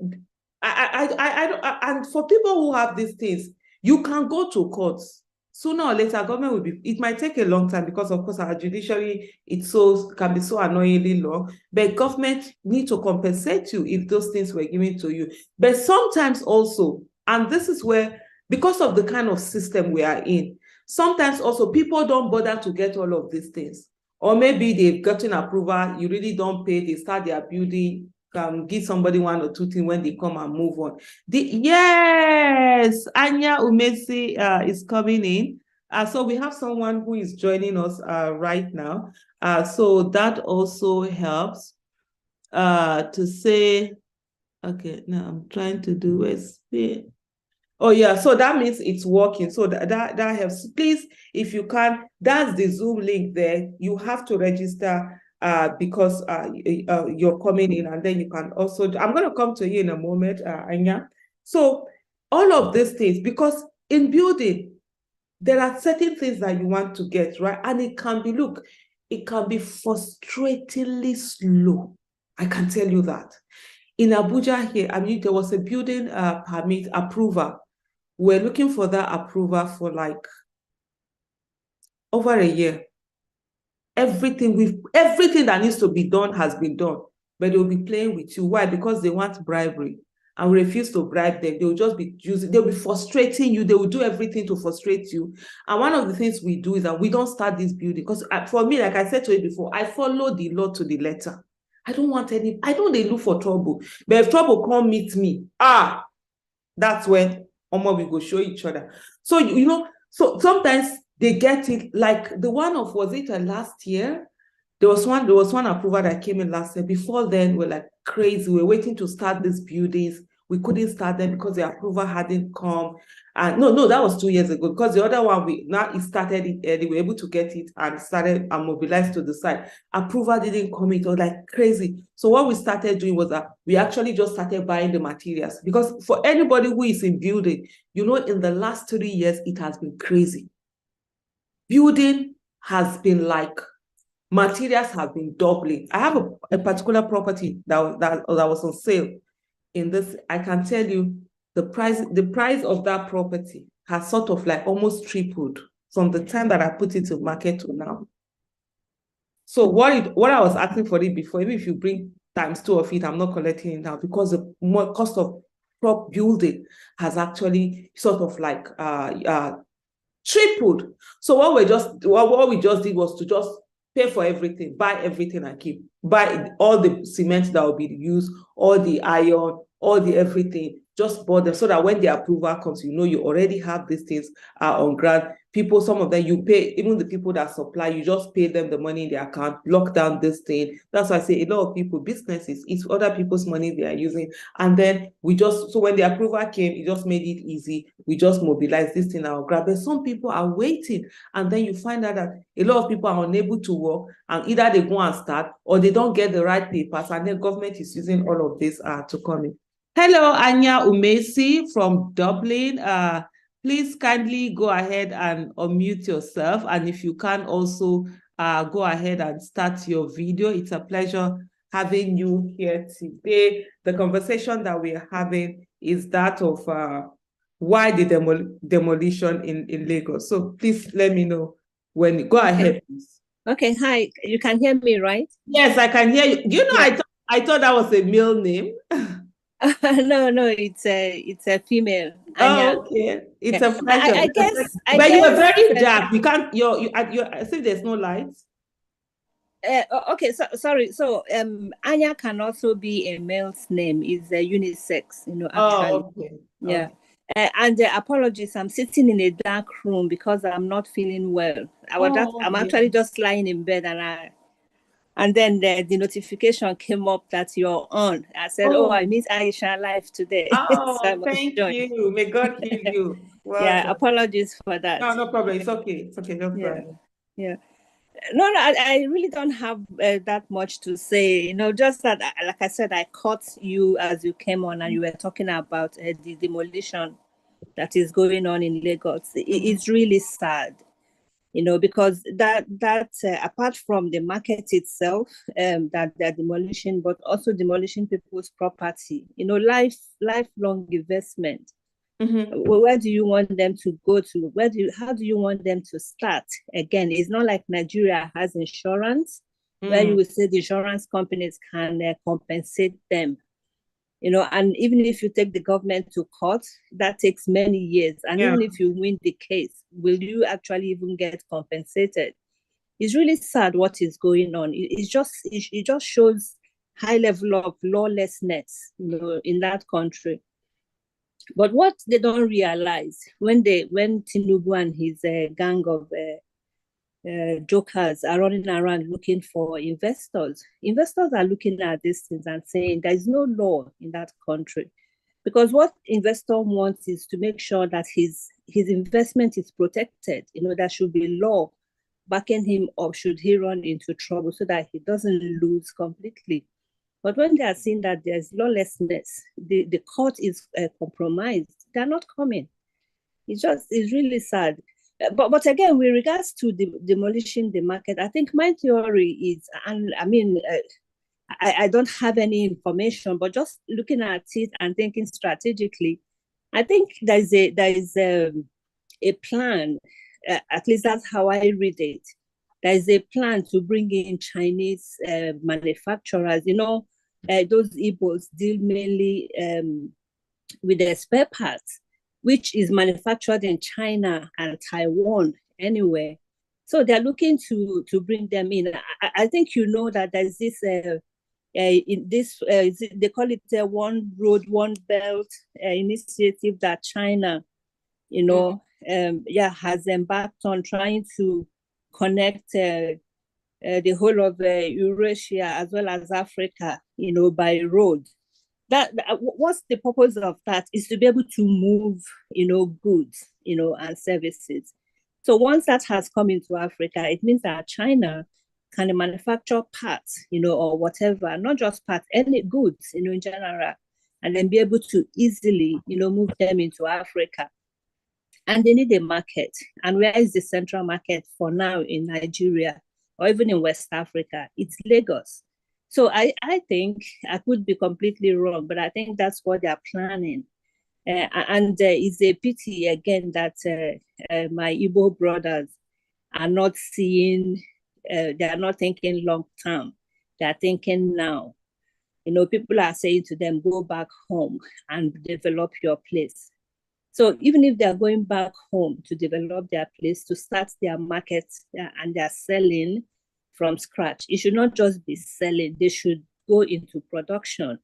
and for people who have these things, you can go to courts. Sooner or later, government will be, it might take a long time because, of course, our judiciary, can be so annoyingly long, but government need to compensate you if those things were given to you. But sometimes also, and this is where, because of the kind of system we are in, sometimes also people don't bother to get all of these things. Or maybe they've gotten approval, you really don't pay, they start their building, give somebody one or two things when they come and move on. Yes, Anya Umesi is coming in. So we have someone who is joining us right now. So that also helps to say, okay, now I'm trying to do it. Oh yeah, so that means it's working. So that helps. Please, if you can, that's the Zoom link there. You have to register because you're coming in, and then you can also, I'm going to come to you in a moment, Anya. So all of these things, because in building, there are certain things that you want to get, right? And it can be frustratingly slow. I can tell you that. In Abuja here, I mean, there was a building permit approval. We're looking for that approval for like over a year. Everything that needs to be done has been done, but they'll be playing with you. Why? Because they want bribery, and we refuse to bribe them. They'll just be they'll be frustrating you. They will do everything to frustrate you. And one of the things we do is that we don't start this building, because for me, like I said to you before, I follow the law to the letter. I don't look for trouble. But if trouble come meet me, that's when we go show each other. So, so sometimes they get it, like the one of, was it last year? There was one approval that came in last year. Before then, we're like crazy. We're waiting to start these buildings. We couldn't start them because the approval hadn't come. And no, that was 2 years ago, because the other one, it started it, they were able to get it and started and mobilized to the site. Approval didn't come, it was like crazy. So what we started doing was that we actually just started buying the materials, because for anybody who is in building, in the last 3 years, it has been crazy. Building has been like, materials have been doubling. I have a particular property that was on sale. In this, I can tell you the price of that property has sort of like almost tripled from the time that I put it to market to now. So what I was asking for it before, even if you bring ×2 of it, I'm not collecting it now, because the more cost of prop building has actually sort of like tripled. So what we just did was to just pay for everything, buy everything and keep. Buy all the cement that will be used, all the iron, all the everything. Just bought them so that when the approval comes, you know you already have these things on ground. People, some of them you pay, even the people that supply, you just pay them the money in their account, lock down this thing. That's why I say a lot of people, businesses, it's other people's money they are using. And then so when the approval came, it just made it easy. We just mobilized this thing on ground. But some people are waiting. And then you find out that a lot of people are unable to work, and either they go and start or they don't get the right papers, and the government is using all of this to come in. Hello, Anya Umesi from Dublin. Please kindly go ahead and unmute yourself. And if you can also go ahead and start your video. It's a pleasure having you here today. The conversation that we are having is that of why the demolition in Lagos. So please let me know when. Go ahead, please. Okay, hi. You can hear me, right? Yes, I can hear you. Do you know, yeah. I thought that was a male name. No, it's a female. Anya. Oh, okay. It's a pleasure. I guess. But you are very dark. You can't. You're as if there's no lights. Okay, sorry. So Anya can also be a male's name. It's a unisex, you know. Actually. Oh, okay. Yeah. Okay. And apologies, I'm sitting in a dark room because I'm not feeling well. I'm actually just lying in bed, and then the notification came up that you're on. I said, I meet Aisha live today. Oh, so thank you. May God heal you. Welcome. Yeah, apologies for that. No problem. It's okay. It's okay. No problem. Yeah. No, I really don't have that much to say. You know, just that, like I said, I caught you as you came on and you were talking about the demolition that is going on in Lagos. It's really sad, you know, because that apart from the market itself, that they're demolishing, but also demolishing people's property, you know, lifelong investment. Where do you want them to go to? How do you want them to start? Again, it's not like Nigeria has insurance, where you would say the insurance companies can compensate them. You know, and even if you take the government to court, that takes many years. And even if you win the case, will you actually even get compensated? It's really sad what is going on. It just shows high level of lawlessness, you know, in that country. But what they don't realize when Tinubu and his gang of jokers are running around looking for investors are looking at these things and saying there is no law in that country, because what investor wants is to make sure that his investment is protected. You know, there should be law backing him up should he run into trouble, so that he doesn't lose completely. But when they are seeing that there's lawlessness, the court is compromised, they're not coming. It's really sad. But again, with regards to demolishing the market, I think my theory is, and I mean, I don't have any information, but just looking at it and thinking strategically, I think there is a plan. At least that's how I read it. There is a plan to bring in Chinese manufacturers. You know, those Igbos deal mainly with the spare parts, which is manufactured in China and Taiwan anyway. So they're looking to bring them in. I think you know that there's this, they call it One Road, One Belt initiative that China, you know, has embarked on, trying to connect the whole of Eurasia as well as Africa, you know, by road. What's the purpose of that is to be able to move, you know, goods, you know, and services. So once that has come into Africa, it means that China can manufacture parts, you know, or whatever, not just parts, any goods, you know, in general, and then be able to easily, you know, move them into Africa. And they need a market. And where is the central market for now in Nigeria or even in West Africa? It's Lagos. So I think, I could be completely wrong, but I think that's what they're planning. And it's a pity, again, that my Igbo brothers are not seeing, they are not thinking long term. They're thinking now. You know, people are saying to them, go back home and develop your place. So even if they're going back home to develop their place, to start their market and they're selling, from scratch. It should not just be selling. They should go into production,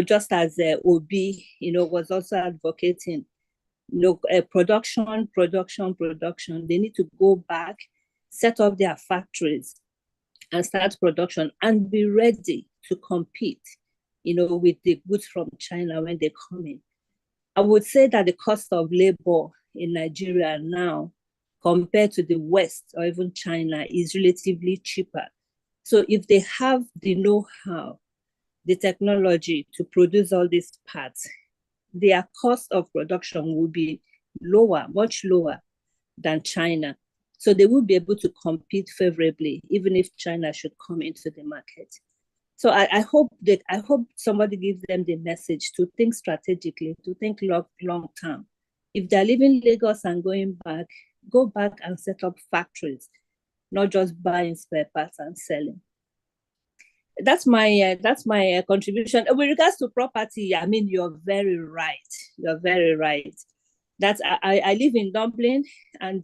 just as Obi, was also advocating, production. They need to go back, set up their factories and start production and be ready to compete, with the goods from China when they come in. I would say that the cost of labor in Nigeria now, compared to the West or even China, is relatively cheaper. So if they have the know-how, the technology to produce all these parts, their cost of production will be lower, much lower than China. So they will be able to compete favorably, even if China should come into the market. So I hope somebody gives them the message to think strategically, to think long term. If they're leaving Lagos and going back, go back and set up factories, not just buying spare parts and selling. That's my contribution. With regards to property, I mean, you're very right. I live in Dublin, and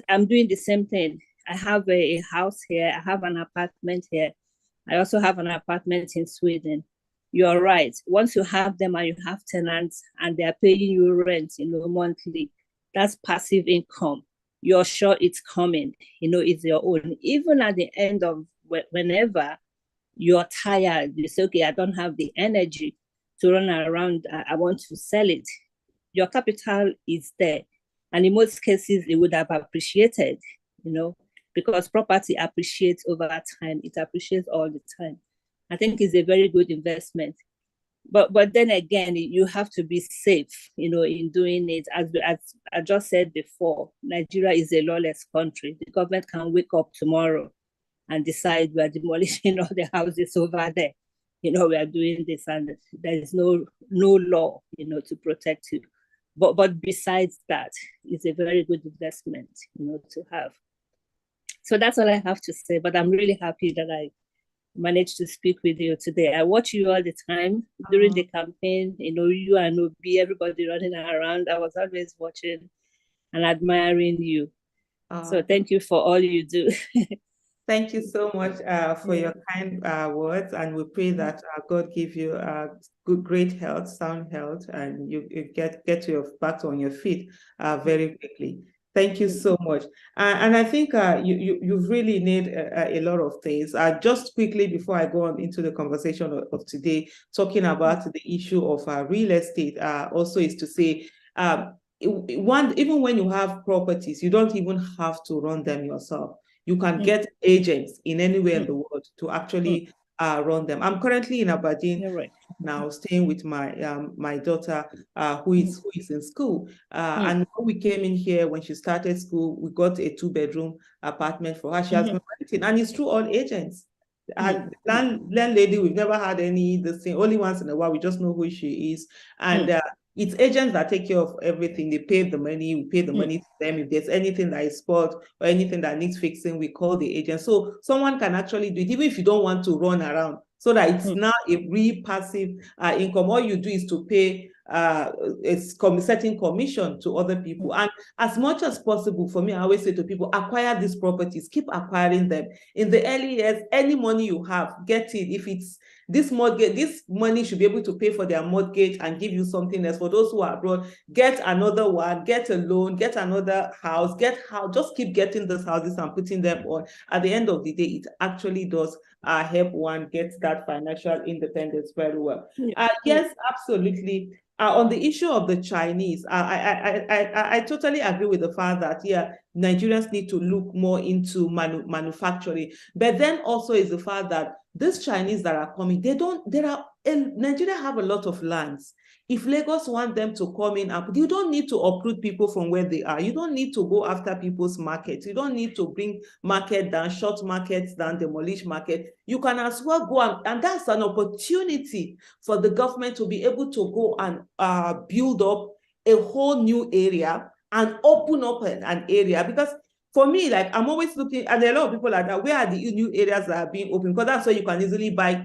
I'm doing the same thing. I have a house here. I have an apartment here. I also have an apartment in Sweden. You're right. Once you have them and you have tenants and they're paying you rent, monthly, that's passive income. You're sure it's coming, it's your own. Even at the end of whenever you're tired, you say, okay, I don't have the energy to run around. I want to sell it. Your capital is there. And in most cases, it would have appreciated, because property appreciates over time. It appreciates all the time. I think it's a very good investment. But then again, you have to be safe, in doing it. As I just said before, Nigeria is a lawless country. The government can wake up tomorrow and decide we are demolishing all the houses over there. We are doing this, and there is no law, to protect you. But besides that, it's a very good investment, to have. So that's all I have to say. But I'm really happy that I managed to speak with you today. I watch you all the time during the campaign. You and Obi, everybody running around. I was always watching and admiring you. So thank you for all you do. Thank you so much for your kind words, and we pray that God give you great health, sound health, and you get back on your feet very quickly. Thank you so much. And I think you've really nailed a lot of things. Just quickly before I go on into the conversation of today, talking about the issue of real estate, also is to say, even when you have properties, you don't even have to run them yourself. You can get agents in anywhere in the world to actually run them. I'm currently in Aberdeen now, staying with my daughter who is in school. And when we came in here, when she started school, we got a 2-bedroom apartment for her. She has been renting, and it's through all agents. And landlady, we've never had this thing. Only once in a while, we just know who she is. And it's agents that take care of everything. They pay the money, we pay the money to them. If there's anything that is spoiled or anything that needs fixing, we call the agent. So someone can actually do it, even if you don't want to run around, so that it's now a real passive income. All you do is to pay a certain commission to other people. And as much as possible, for me, I always say to people, acquire these properties, keep acquiring them. In the early years, any money you have, get it. If it's this mortgage, this money should be able to pay for their mortgage and give you something else. For those who are abroad, get another one, get a loan, get another house, just keep getting those houses and putting them on. At the end of the day, it actually does help one get that financial independence very well. Yes, absolutely. On the issue of the Chinese, I totally agree with the fact that, Nigerians need to look more into manufacturing. But then also is the fact that these Chinese that are coming, Nigeria have a lot of lands. If Lagos want them to come in, you don't need to uproot people from where they are. You don't need to go after people's markets. You don't need to bring market down, short markets down, demolish market. You can as well go and that's an opportunity for the government to be able to go and build up a whole new area and open up an area. Because for me, like, I'm always looking, and there are a lot of people like that, where are the new areas that are being opened? Because that's where you can easily buy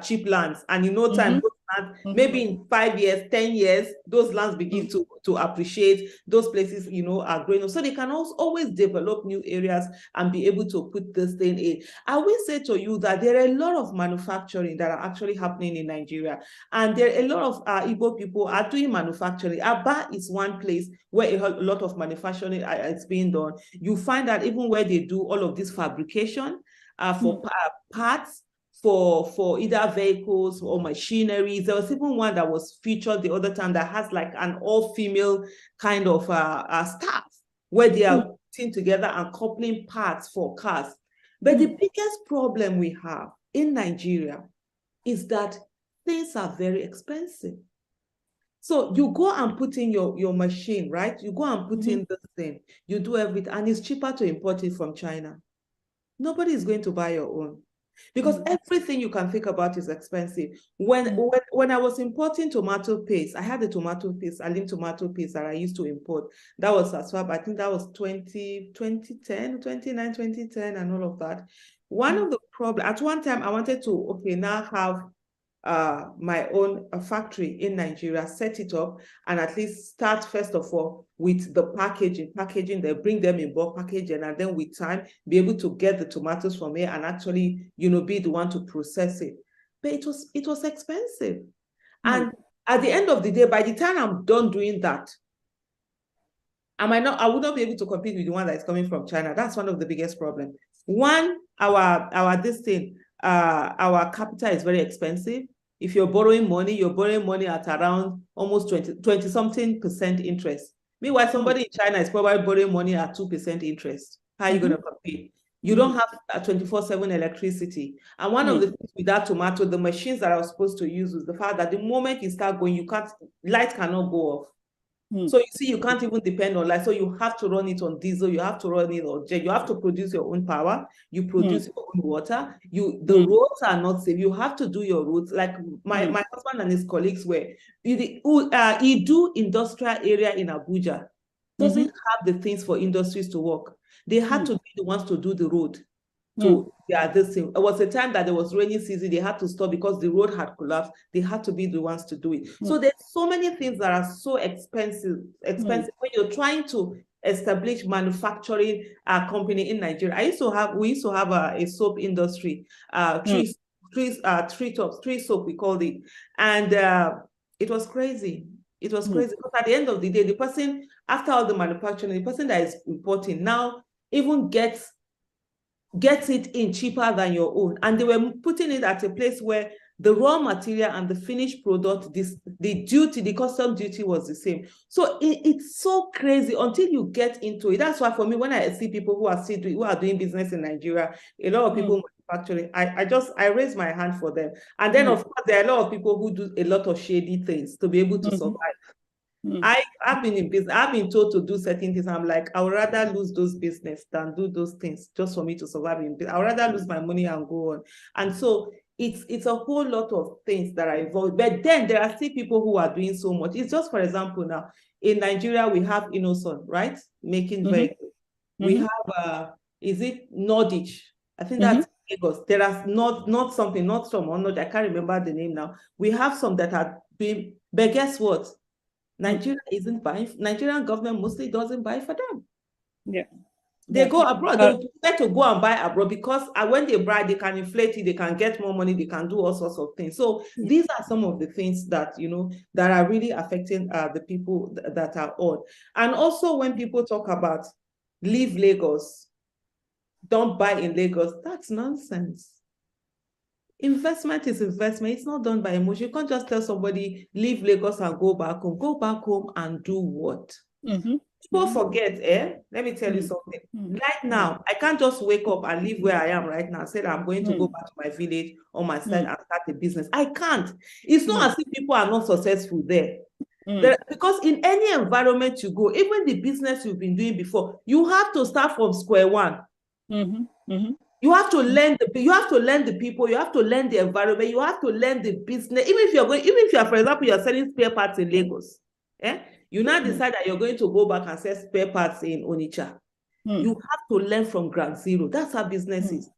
cheap lands, and in no time, those land. Maybe in 5 years, 10 years, those lands begin to appreciate. Those places, you know, are growing up. So they can also always develop new areas and be able to put this thing in. I will say to you that there are a lot of manufacturing that are actually happening in Nigeria. And there are a lot of Igbo people are doing manufacturing. Aba is one place where a lot of manufacturing is being done. You find that even where they do all of this fabrication for parts, for either vehicles or machinery. There was even one that was featured the other time that has like an all-female kind of staff where they are putting together and coupling parts for cars. But the biggest problem we have in Nigeria is that things are very expensive. So you go and put in your machine, right? You go and put in this thing, you do everything, and it's cheaper to import it from China. Nobody is going to buy your own because everything you can think about is expensive. When I was importing tomato paste, I had a tomato paste, a lean tomato paste that I used to import. That was as well, I think that was 2010, and all of that. One of the problems, at one time I wanted to, now have my own factory in Nigeria, set it up, and at least start first of all with the packaging, they bring them in bulk packaging, and then with time be able to get the tomatoes from here and actually, you know, be the one to process it. But it was expensive. And at the end of the day, by the time I'm done doing that, I would not be able to compete with the one that is coming from China. That's one of the biggest problems. One, our capital is very expensive. If you're borrowing money at around almost 20-something% interest. Meanwhile, somebody in China is probably borrowing money at 2% interest. How are you going to compete? You don't have a 24/7 electricity. And one of the things with that tomato, the machines that I was supposed to use was the fact that the moment you start going, light cannot go off. So you see, you can't even depend on light. So you have to run it on diesel, you have to run it on jet, you have to produce your own power, you produce your own water. The roads are not safe. You have to do your roads. Like my husband and his colleagues he do industrial area in Abuja. Doesn't have the things for industries to work. They had to be the ones to do the road. This thing. It was a time that there was rainy season. They had to stop because the road had collapsed. They had to be the ones to do it. So there's so many things that are so expensive when you're trying to establish manufacturing company in Nigeria. We used to have a soap industry, tree soap we called it, and it was crazy. It was crazy because at the end of the day, the person, after all the manufacturing, the person that is importing now even gets it in cheaper than your own. And they were putting it at a place where the raw material and the finished product, the custom duty was the same. So it's so crazy until you get into it. That's why for me, when I see people who are doing business in Nigeria, a lot of people manufacturing, I raise my hand for them. And then of course, there are a lot of people who do a lot of shady things to be able to survive. I've been in business. I've been told to do certain things. I'm like, I would rather lose those business than do those things just for me to survive in business. I would rather lose my money and go on. And so it's a whole lot of things that are involved. But then there are still people who are doing so much. It's just, for example, now in Nigeria we have Innoson, right? Making vehicles. We have is it Nordich? I think that's Lagos. There are not some, I can't remember the name now. We have some that are being, but guess what? Nigeria isn't buying. Nigerian government mostly doesn't buy for them. Yeah. They go abroad. They prefer to go and buy abroad because when they buy, they can inflate it, they can get more money, they can do all sorts of things. So these are some of the things that, you know, that are really affecting the people that are on. And also when people talk about leave Lagos, don't buy in Lagos, that's nonsense. Investment is investment. It's not done by emotion. You can't just tell somebody, leave Lagos and go back home. Go back home and do what? People forget, let me tell you something. Right now, I can't just wake up and leave where I am right now, say that I'm going to go back to my village or my side and start a business. I can't. It's not as if people are not successful there. Because in any environment you go, even the business you've been doing before, you have to start from square one. You have to learn the people, you have to learn the environment, you have to learn the business. Even if you're, for example, you're selling spare parts in Lagos, you now decide that you're going to go back and sell spare parts in Onitsha. You have to learn from ground zero. That's how business is.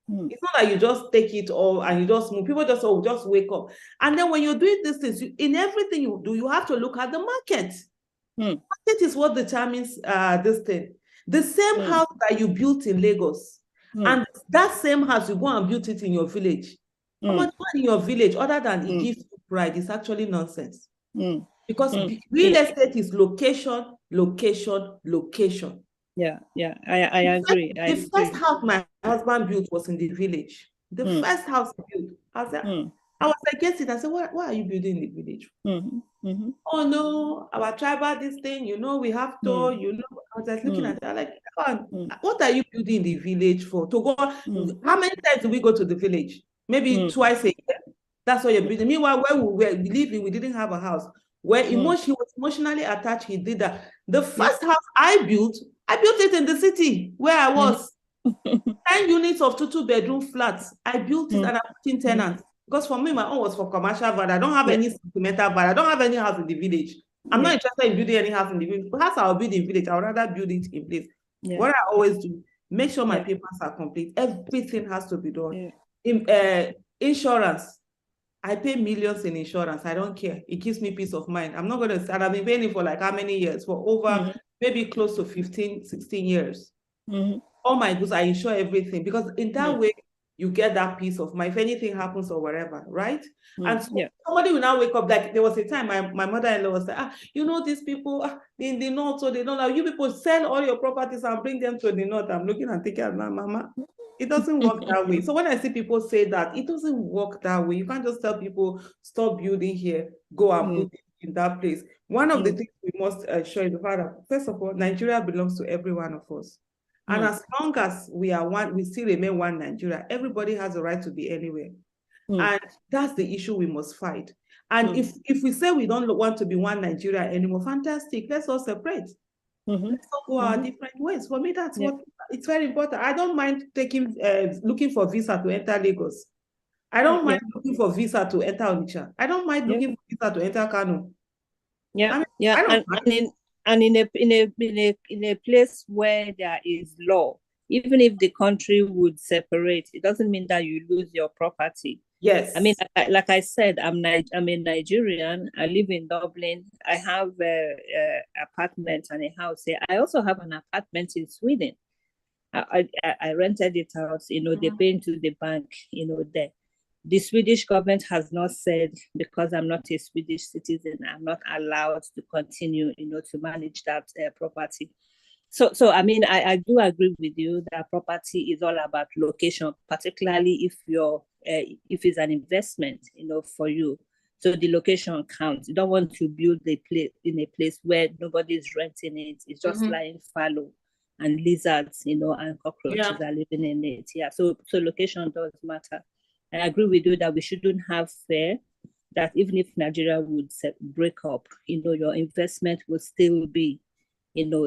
It's not that you just take it all and you just move. People just wake up. And then when you're doing these things, in everything you do, you have to look at the market. Market is what determines this thing. The same house that you built in Lagos, and that same house, you go and build it in your village. How much in your village, other than it gives you pride, is actually nonsense. Because real estate is location, location, location. Yeah, I agree. The first house my husband built was in the village. The first house he built. I was against it. I said, why are you building in the village? Oh no, our tribal this thing, we have to, I was like looking at it, I'm like, what are you building in the village for? To go, how many times do we go to the village? Maybe twice a year. That's what you're building. Meanwhile, where we were living, we didn't have a house. Where he was emotionally attached, he did that. The first house I built it in the city where I was. 10 units of 2-bedroom flats. I built it and I put in tenants. Because for me, my own was for commercial value. I don't have any sentimental value. I don't have any house in the village. I'm not interested in building any house in the village. Perhaps I'll build in village. I would rather build it in place. What I always do, make sure my papers are complete. Everything has to be done. Insurance. I pay millions in insurance. I don't care. It gives me peace of mind. I'm not going to start. I've been paying it for like how many years? For over maybe close to 15, 16 years. All my goods, I insure everything. Because in that way, you get that peace of mind if anything happens or whatever, right? And so somebody will now wake up. Like there was a time my mother-in-law was like, these people in the north, so they don't know. You people sell all your properties and bring them to the north. I'm looking and thinking, mama, it doesn't work that way. So when I see people say that, it doesn't work that way. You can't just tell people, stop building here, go and put it in that place. One of the things we must show is the fact that, first of all, Nigeria belongs to every one of us. And as long as we are one, we still remain one Nigeria. Everybody has a right to be anywhere. And that's the issue we must fight. And if we say we don't want to be one Nigeria anymore, fantastic. Let's all separate. Let's all go our different ways. For me, that's what it's very important. I don't mind looking for visa to enter Lagos. I don't mind looking for visa to enter Onitsha. I don't mind looking for visa to enter Kano. And in a place where there is law, even if the country would separate, it doesn't mean that you lose your property. Yes. I mean, like I said, I'm a Nigerian. I live in Dublin. I have an apartment and a house here. I also have an apartment in Sweden. I rented it out. They pay into the bank. There. The Swedish government has not said, because I'm not a Swedish citizen, I'm not allowed to continue, to manage that property. So I mean, I do agree with you that property is all about location, particularly if it's an investment, for you. So the location counts. You don't want to build in a place where nobody's renting it. It's just lying fallow, and lizards, and cockroaches are living in it. Yeah. So location does matter. I agree with you that we shouldn't have fear that even if Nigeria would break up, your investment will still be,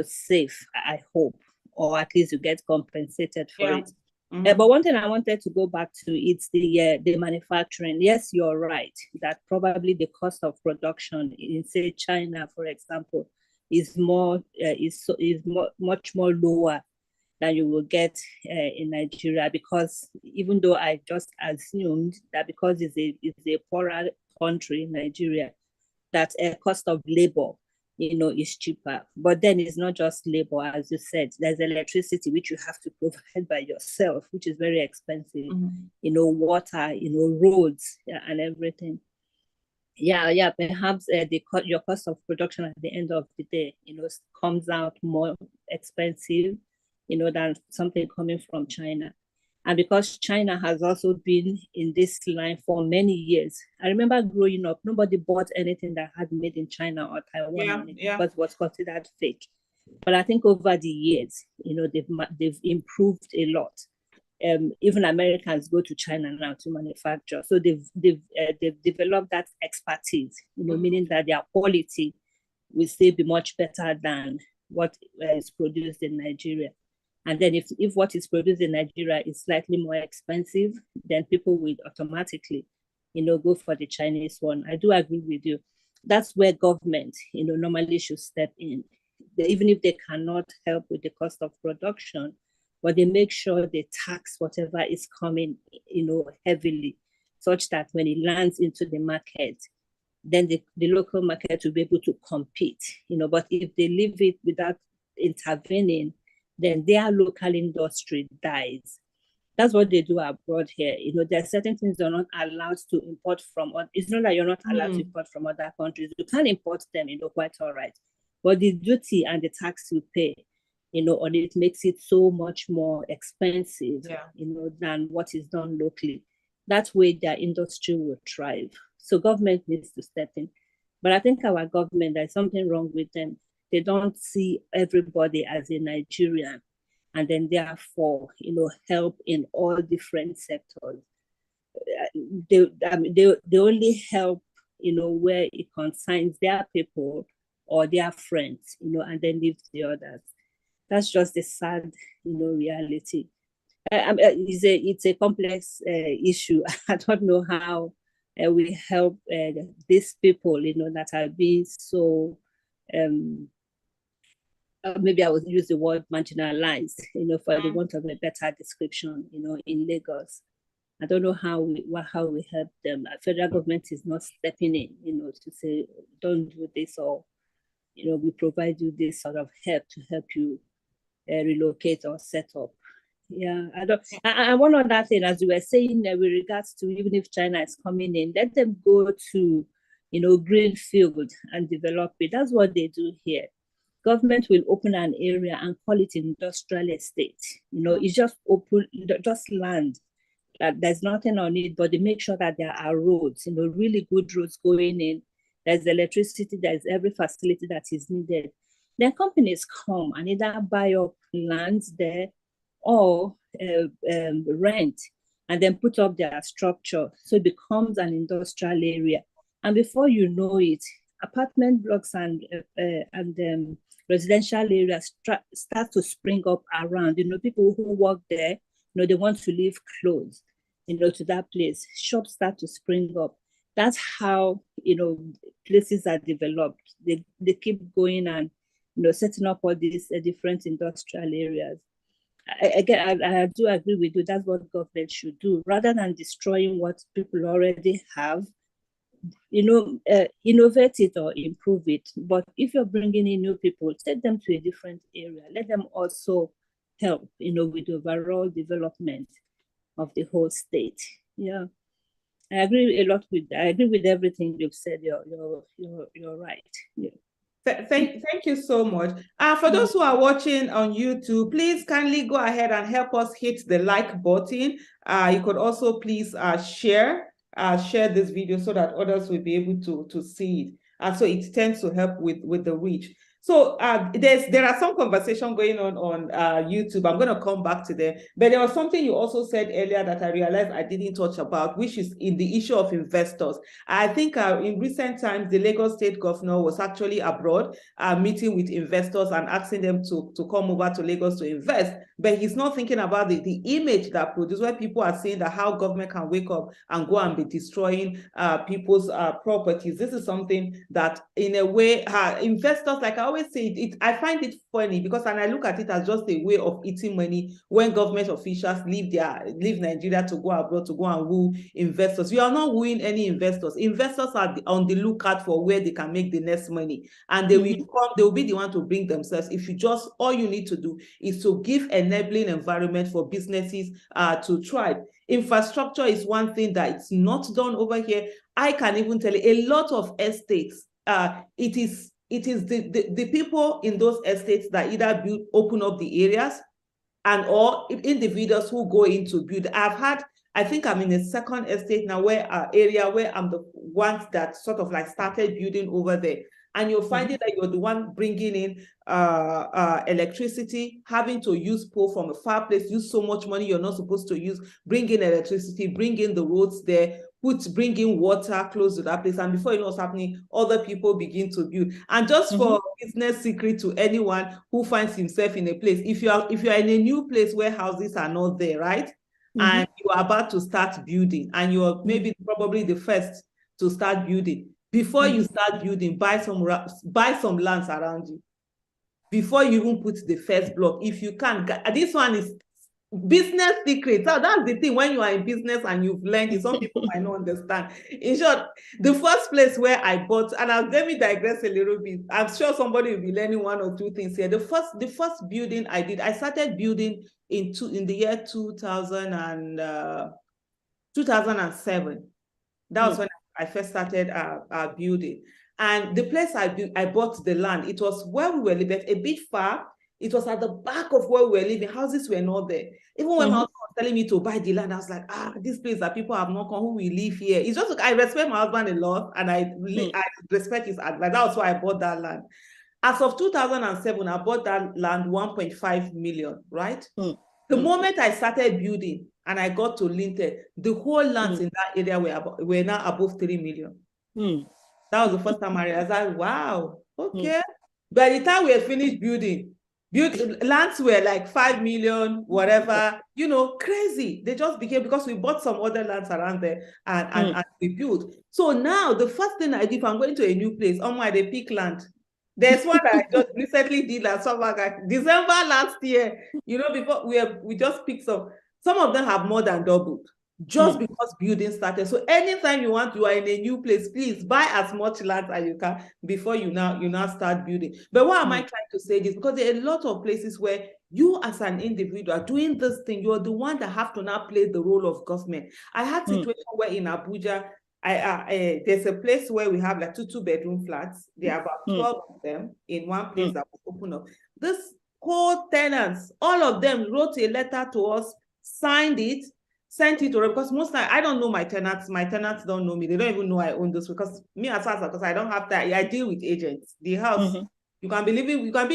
safe, I hope, or at least you get compensated for it. But one thing I wanted to go back to, it's the manufacturing. Yes, you're right, that probably the cost of production in, say, China, for example, is much more lower than you will get in Nigeria, because even though I just assumed that because it's a poorer country, Nigeria, that cost of labor, is cheaper. But then it's not just labor, as you said. There's electricity, which you have to provide by yourself, which is very expensive. Water, roads, and everything. Perhaps your cost of production at the end of the day, comes out more expensive, than something coming from China. And because China has also been in this line for many years. I remember growing up, nobody bought anything that had made in China or Taiwan because it was considered fake. But I think over the years, they've improved a lot. Even Americans go to China now to manufacture. So they've developed that expertise, meaning that their quality will still be much better than what is produced in Nigeria. And then if what is produced in Nigeria is slightly more expensive, then people will automatically, go for the Chinese one. I do agree with you. That's where government, normally should step in. Even if they cannot help with the cost of production, but they make sure they tax whatever is coming, heavily, such that when it lands into the market, then the local market will be able to compete, but if they leave it without intervening, then their local industry dies. That's what they do abroad here. There are certain things you're not allowed to import from. It's not that you're not allowed to import from other countries. You can import them, quite all right. But the duty and the tax you pay, on it makes it so much more expensive, than what is done locally. That way their industry will thrive. So government needs to step in. But I think our government, there's something wrong with them. They don't see everybody as a Nigerian, and then therefore, help in all different sectors. They only help, where it concerns their people or their friends, and then leave the others. That's just a sad, reality. It's a complex issue. I don't know how we help these people, that are being so, maybe I would use the word marginalized, for the want of a better description, in Lagos. I don't know how we help them. Federal government is not stepping in, to say, don't do this, or, we provide you this sort of help to help you relocate or set up. Yeah, and one other thing, as you were saying, with regards to even if China is coming in, let them go to, greenfield and develop it. That's what they do here. Government will open an area and call it industrial estate. It's just open, just land. There's nothing on it, but they make sure that there are roads, really good roads going in. There's electricity, there's every facility that is needed. Then companies come and either buy up lands there or rent, and then put up their structure. So it becomes an industrial area. And before you know it, apartment blocks and residential areas start to spring up around. People who work there, they want to live close, to that place. Shops start to spring up. That's how, places are developed. They keep going and, setting up all these different industrial areas. Again, I do agree with you. That's what government should do, rather than destroying what people already have. Innovate it or improve it. But if you're bringing in new people, take them to a different area. Let them also help, with the overall development of the whole state. Yeah, I agree with everything you've said. You're right. Yeah. Thank you so much. For those who are watching on YouTube, please kindly go ahead and help us hit the like button. You could also please share this video so that others will be able to see it. So it tends to help with the reach. So there are some conversation going on YouTube. I'm going to come back to them. But there was something you also said earlier that I realized I didn't touch about, which is in the issue of investors. I think in recent times, the Lagos State Governor was actually abroad meeting with investors and asking them to come over to Lagos to invest. But he's not thinking about the image that produces, where people are saying that how government can wake up and go and be destroying people's properties. This is something that, in a way, investors, like I always say, I find it funny because, and I look at it as just a way of eating money when government officials leave Nigeria to go abroad to go and woo investors. You are not wooing any investors. Investors are on the lookout for where they can make the next money, and they will come. They will be the one to bring themselves. If you just, all you need to do is to give enabling environment for businesses to thrive. Infrastructure is one thing that it's not done over here. I can even tell you, a lot of estates, it is the people in those estates that either open up the areas, and or individuals who go in to build. I think I'm in a second estate now, where I'm the ones that sort of like started building over there. And you're finding that you're the one bringing in electricity, having to use pole from a far place, use so much money you're not supposed to use, bring in electricity, bring in the roads there, bring in water close to that place. And before you know what's happening, other people begin to build. And just for business secret to anyone who finds himself in a place, if you are in a new place where houses are not there, right? And you are about to start building, and you're maybe probably the first to start building. Before you start building, buy some lands around you. Before you even put the first block, if you can. This one is business secrets. So that's the thing when you are in business and you've learned it, some people might not understand. In short, the first place where I bought, and let me digress a little bit. I'm sure somebody will be learning one or two things here. The first building I did, I started building in the year 2007. That was when I first started building. And the place I bought the land, it was where we were living, a bit far. It was at the back of where we were living. Houses were not there. Even when my husband was telling me to buy the land, I was like, this place that people have not come, who will live here. It's just like, I respect my husband a lot, and I respect his advice. That's why I bought that land. As of 2007, I bought that land 1.5 million, right? The moment I started building and I got to lintel, the whole lands in that area were now above 3 million. That was the first time I realized, like, wow, okay. By the time we had finished building, lands were like 5 million, whatever, crazy. They just became, because we bought some other lands around there and we built. So now the first thing I do if I'm going to a new place, they pick land. There's one that I just recently did December last year, before we just picked some of them have more than doubled. Just because building started. So anytime you are in a new place, please buy as much land as you can before you now start building. But what am I trying to say this? Because there are a lot of places where you as an individual doing this thing, you're the one that have to now play the role of government. I had a situation where in Abuja, there's a place where we have like two bedroom flats. There are about 12 of them in one place that was open up. This whole tenants, all of them wrote a letter to us, signed it, sent it to, because most time I don't know my tenants don't know me. They don't even know I own this, because me as far as, because I don't have that. I deal with agents. The house, you can be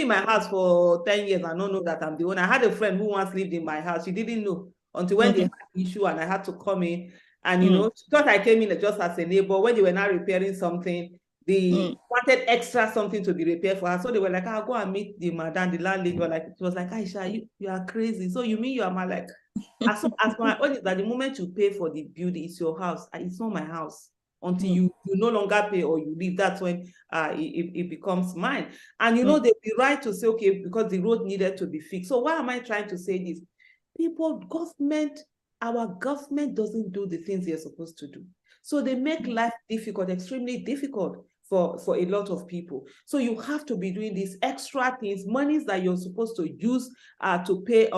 in my house for 10 years and not know that I'm the owner. I had a friend who once lived in my house. She didn't know until when they had an issue and I had to come in. And she thought I came in just as a neighbor. When they were now repairing something, they wanted extra something to be repaired for her. So they were like, I'll go and meet the madam, the landlady. It was like, Aisha, you are crazy. So you mean you are like, as my own is that the moment you pay for the building, it's your house. It's not my house. Until you no longer pay or you leave, that's when it becomes mine. And they'll be right to say, okay, because the road needed to be fixed. So why am I trying to say this? Our government doesn't do the things they're supposed to do. So they make life difficult, extremely difficult for a lot of people. So you have to be doing these extra things, monies that you're supposed to use to pay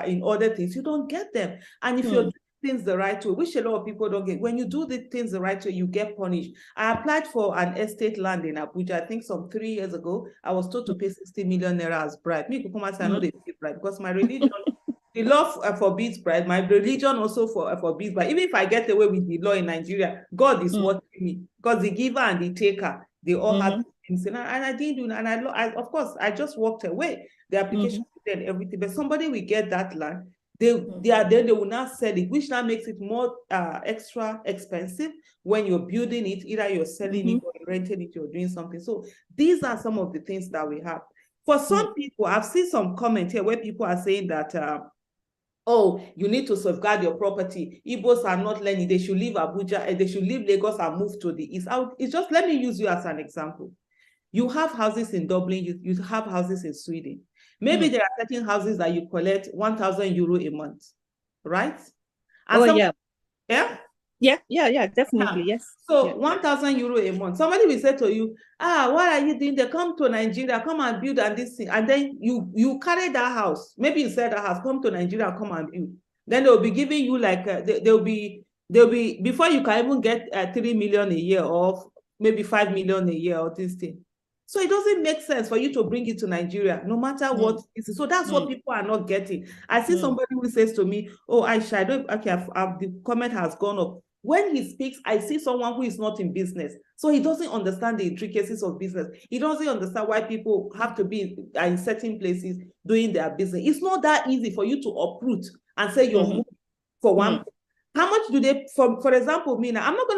in other things. You don't get them. And if you're doing things the right way, which a lot of people don't get, when you do the things the right way, you get punished. I applied for an estate land in Abuja, I think some 3 years ago. I was told to pay 60 million naira as bribe. Me, Kukuma, I know they pay bribe because my religion, the law forbids bribe. My religion also forbids bribe. Even if I get away with the law in Nigeria, God is watching me, because the giver and the taker, they all have things. And I didn't do that. And I of course, I just walked away. The application and everything. But somebody will get that land. They will now sell it, which now makes it more extra expensive when you're building it. Either you're selling it or you're renting it, you're doing something. So these are some of the things that we have. For some people, I've seen some comment here where people are saying that, you need to safeguard your property. Igbos are not learning. They should leave Abuja, they should leave Lagos and move to the east. It's just, let me use you as an example. You have houses in Dublin, you have houses in Sweden. Maybe there are certain houses that you collect 1,000 euro a month, right? And Yeah, definitely, yes. So 1,000 euro a month. Somebody will say to you, what are you doing? They come to Nigeria, come and build and this thing. And then you carry that house. Maybe you sell that house, come to Nigeria, come and build. Then they'll be giving you like, they'll be, before you can even get 3 million a year or maybe 5 million a year or this thing. So it doesn't make sense for you to bring it to Nigeria, no matter what it is. So that's what people are not getting. I see somebody who says to me, Aisha, the comment has gone up. When he speaks, I see someone who is not in business. So he doesn't understand the intricacies of business. He doesn't understand why people have to be in certain places doing their business. It's not that easy for you to uproot and say you're moving for one. How much do they, for example, me now, I'm not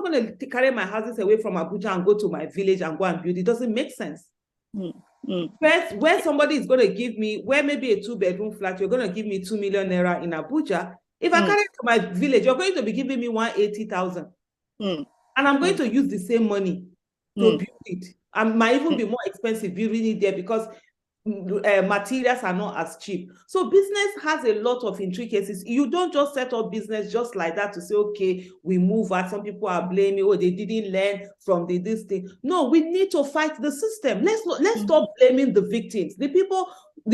going to carry my houses away from Abuja and go to my village and go and build. It doesn't make sense. First, where somebody is going to give me, where maybe a 2-bedroom flat, you're going to give me 2 million naira in Abuja. If I carry it to my village, you're going to be giving me 180,000. And I'm going to use the same money to build it. And might even be more expensive building it there, because materials are not as cheap. So business has a lot of intricacies. You don't just set up business just like that to say, okay, we move out. Some people are blaming, oh, they didn't learn from this thing. No, we need to fight the system. Let's stop blaming the victims. The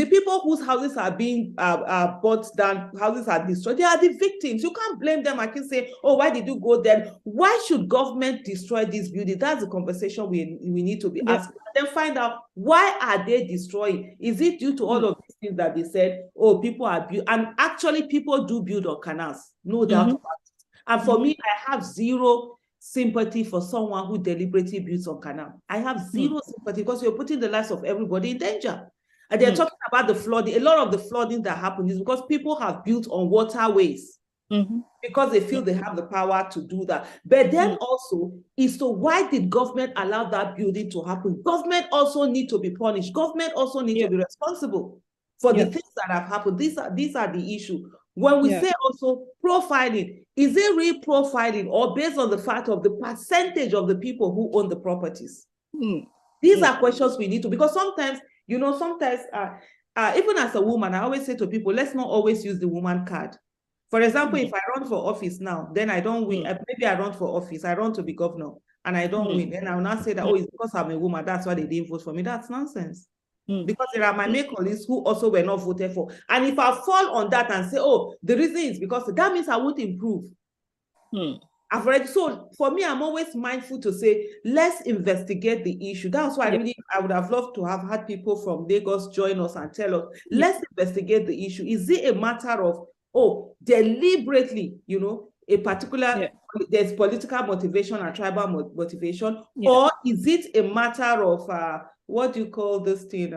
people whose houses are being bought down, houses are destroyed, they are the victims. You can't blame them. I can say, oh, why did you go there? Why should government destroy this building? That's the conversation we need to be asking. And then find out, why are they destroying? Is it due to all of these things that they said, oh, people are built, and actually people do build on canals, no doubt about it. And for me, I have zero sympathy for someone who deliberately builds on canal. I have zero sympathy, because you're putting the lives of everybody in danger. And they're talking about the flooding. A lot of the flooding that happened is because people have built on waterways. Because they feel they have the power to do that. But then also, why did government allow that building to happen? Government also need to be punished. Government also need to be responsible for the things that have happened. These are the issue. When we say also profiling, is it real profiling, or based on the fact of the percentage of the people who own the properties? These are questions we need to, because sometimes, even as a woman, I always say to people, let's not always use the woman card. For example, if I run for office now, then I don't win. Maybe I run for office, I run to be governor, and I don't win. Then I will not say that, oh, it's because I'm a woman, that's why they didn't vote for me. That's nonsense. Because there are my male colleagues who also were not voted for. And if I fall on that and say, oh, the reason is because, that means I won't improve. I've already, so for me, I'm always mindful to say, let's investigate the issue. That's why I would have loved to have had people from Lagos join us and tell us, let's investigate the issue. Is it a matter of, oh, deliberately, a particular, there's political motivation and tribal motivation, or is it a matter of, what do you call this thing?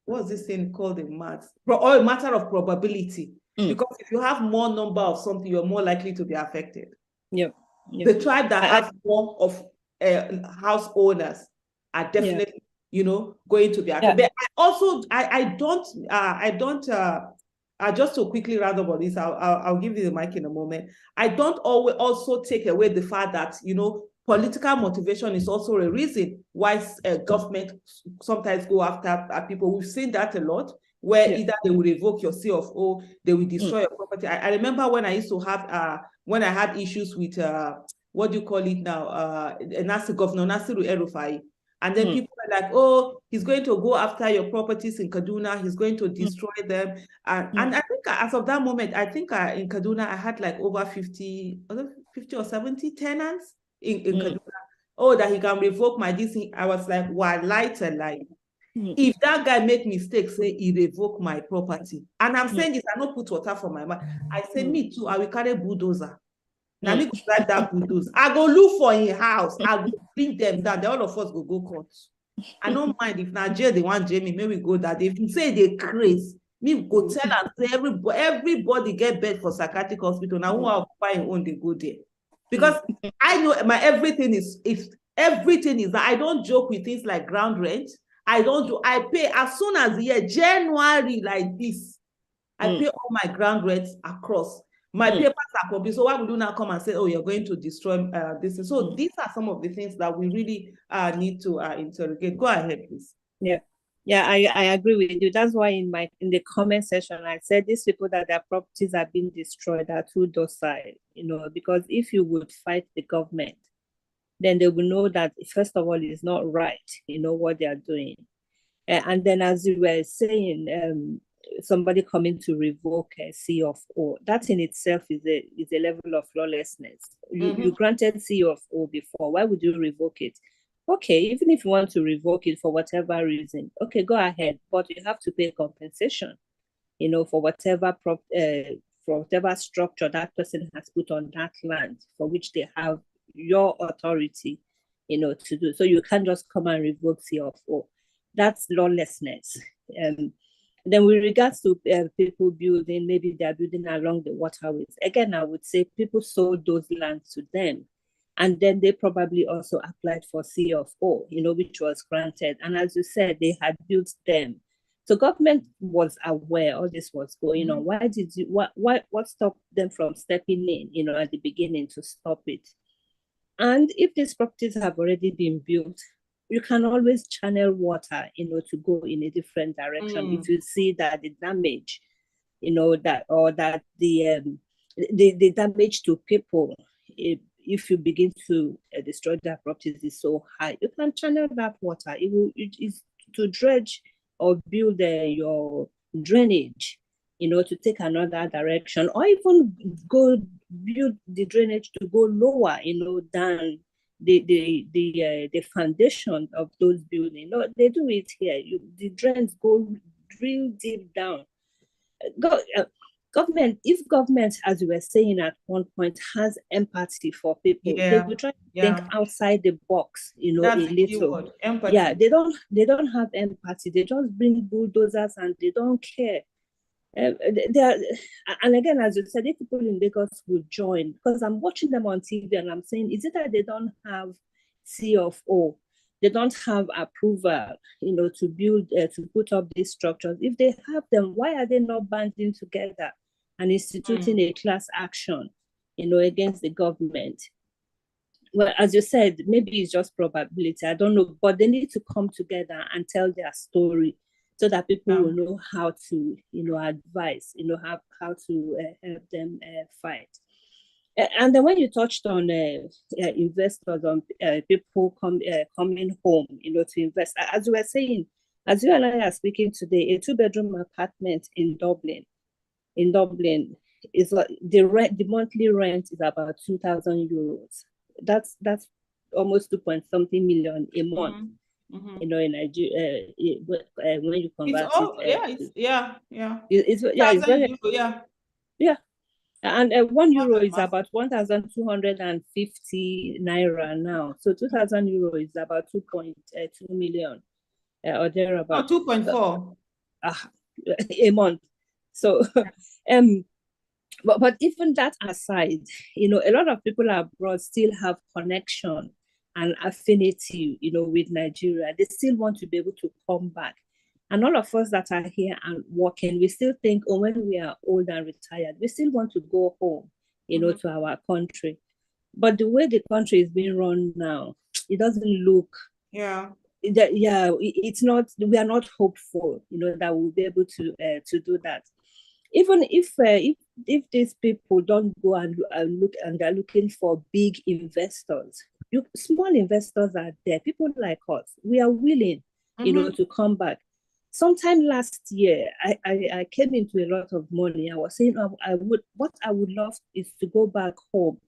What's this thing called in maths? Or a matter of probability. Because if you have more number of something, you're more likely to be affected. The tribe that has more of house owners are definitely, going to be affected. But I don't, just to quickly round up on this, I'll give you the mic in a moment. I don't always also take away the fact that, political motivation is also a reason why government sometimes go after people. We've seen that a lot, where either they will revoke your C of O, they will destroy your property. I remember when I used to have, when I had issues with, what do you call it now, Governor Nasiru El-Rufai. And then people are like, oh, he's going to go after your properties in Kaduna. He's going to destroy them. And I think as of that moment, I think in Kaduna, I had like over 50 or 70 tenants in Kaduna. Oh, that he can revoke my this. I was like, why, lie to lie. If that guy make mistake, say he revoke my property. And I'm saying this, I don't put water for my mouth. I say, me too, I will carry bulldozer. Now me go drive that bulldozer. I go look for his house. I go bring them down. All of us go court. I don't mind if Nigeria they want Jamie, maybe go that. If you say they crazy, me go tell and say everybody get bed for psychiatric hospital. Now who are buying own, they go there. Because I know my everything is that I don't joke with things like ground rent. I pay as soon as the year January like this. I pay all my ground rents across. My papers are complete. So why would you now come and say, oh, you're going to destroy this? So these are some of the things that we really need to interrogate. Go ahead, please. I agree with you. That's why in the comment section, I said these people that their properties are being destroyed are too docile, because if you would fight the government, then they will know that, first of all, it's not right, what they are doing. And then, as you were saying, somebody coming to revoke a C of O, that in itself is a level of lawlessness. You granted C of O before. Why would you revoke it? Okay, even if you want to revoke it for whatever reason, okay, go ahead, but you have to pay compensation, for whatever structure that person has put on that land for which they have your authority, to do. So you can't just come and revoke C of O. That's lawlessness. Then with regards to people building, maybe they're building along the waterways. Again, I would say people sold those lands to them. And then they probably also applied for C of O, which was granted. And as you said, they had built them. So government was aware all this was going on. What stopped them from stepping in, at the beginning to stop it? And if these properties have already been built, you can always channel water, to go in a different direction if you see that the damage, that the damage to people, if you begin to destroy their properties is so high, you can channel that water. It is to dredge or build your drainage, to take another direction, or even go build the drainage to go lower, than the foundation of those buildings. No, they do it here. The drains go real deep down. Government, if government, as you were saying at one point, has empathy for people, they will try to think outside the box, That's a little. Empathy. Yeah, they don't have empathy. They just bring bulldozers and they don't care. And again, as you said, if people in Lagos would join, because I'm watching them on TV and I'm saying, is it that they don't have CFO? They don't have approval, to build, to put up these structures. If they have them, why are they not banding together and instituting a class action, against the government? Well, as you said, maybe it's just probability. I don't know, but they need to come together and tell their story so that people will know how to, advise, how to help them fight. And then when you touched on investors, on people coming home, to invest, as you were saying, as you and I are speaking today, a 2-bedroom apartment in Dublin is the monthly rent is about €2,000. That's almost 2-point-something million a month. In Nigeria, when you convert it's and €1 is about 1,250 naira now. So 2,000 euro is about 2.2 million or thereabout. 2.4 a month. So, but even that aside, a lot of people abroad still have connection and affinity, with Nigeria. They still want to be able to come back. And all of us that are here and working, we still think, when we are old and retired, we still want to go home, to our country. But the way the country is being run now, it doesn't look. It's not. We are not hopeful, that we'll be able to do that. Even if these people don't go and look, and they're looking for big investors, small investors are there. People like us, we are willing, to come back. Sometime last year, I came into a lot of money. I was saying, what I would love is to go back home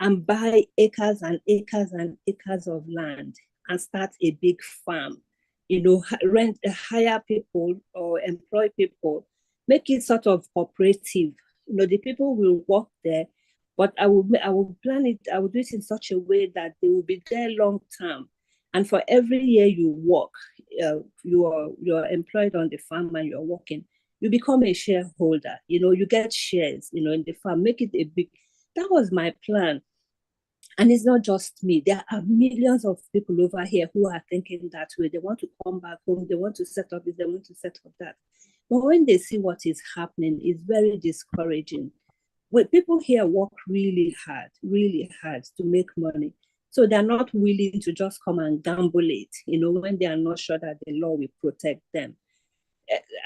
and buy acres and acres and acres of land and start a big farm, hire people or employ people, make it sort of cooperative. The people will work there, but I will plan it. I will do it in such a way that they will be there long term. And for every year you work, you're employed on the farm and you're working, you become a shareholder. You get shares, in the farm. Make it a big. That was my plan. And it's not just me. There are millions of people over here who are thinking that way. They want to come back home. They want to set up this. They want to set up that. But when they see what is happening, it's very discouraging. When people here work really hard to make money. So they're not willing to just come and gamble it, when they are not sure that the law will protect them.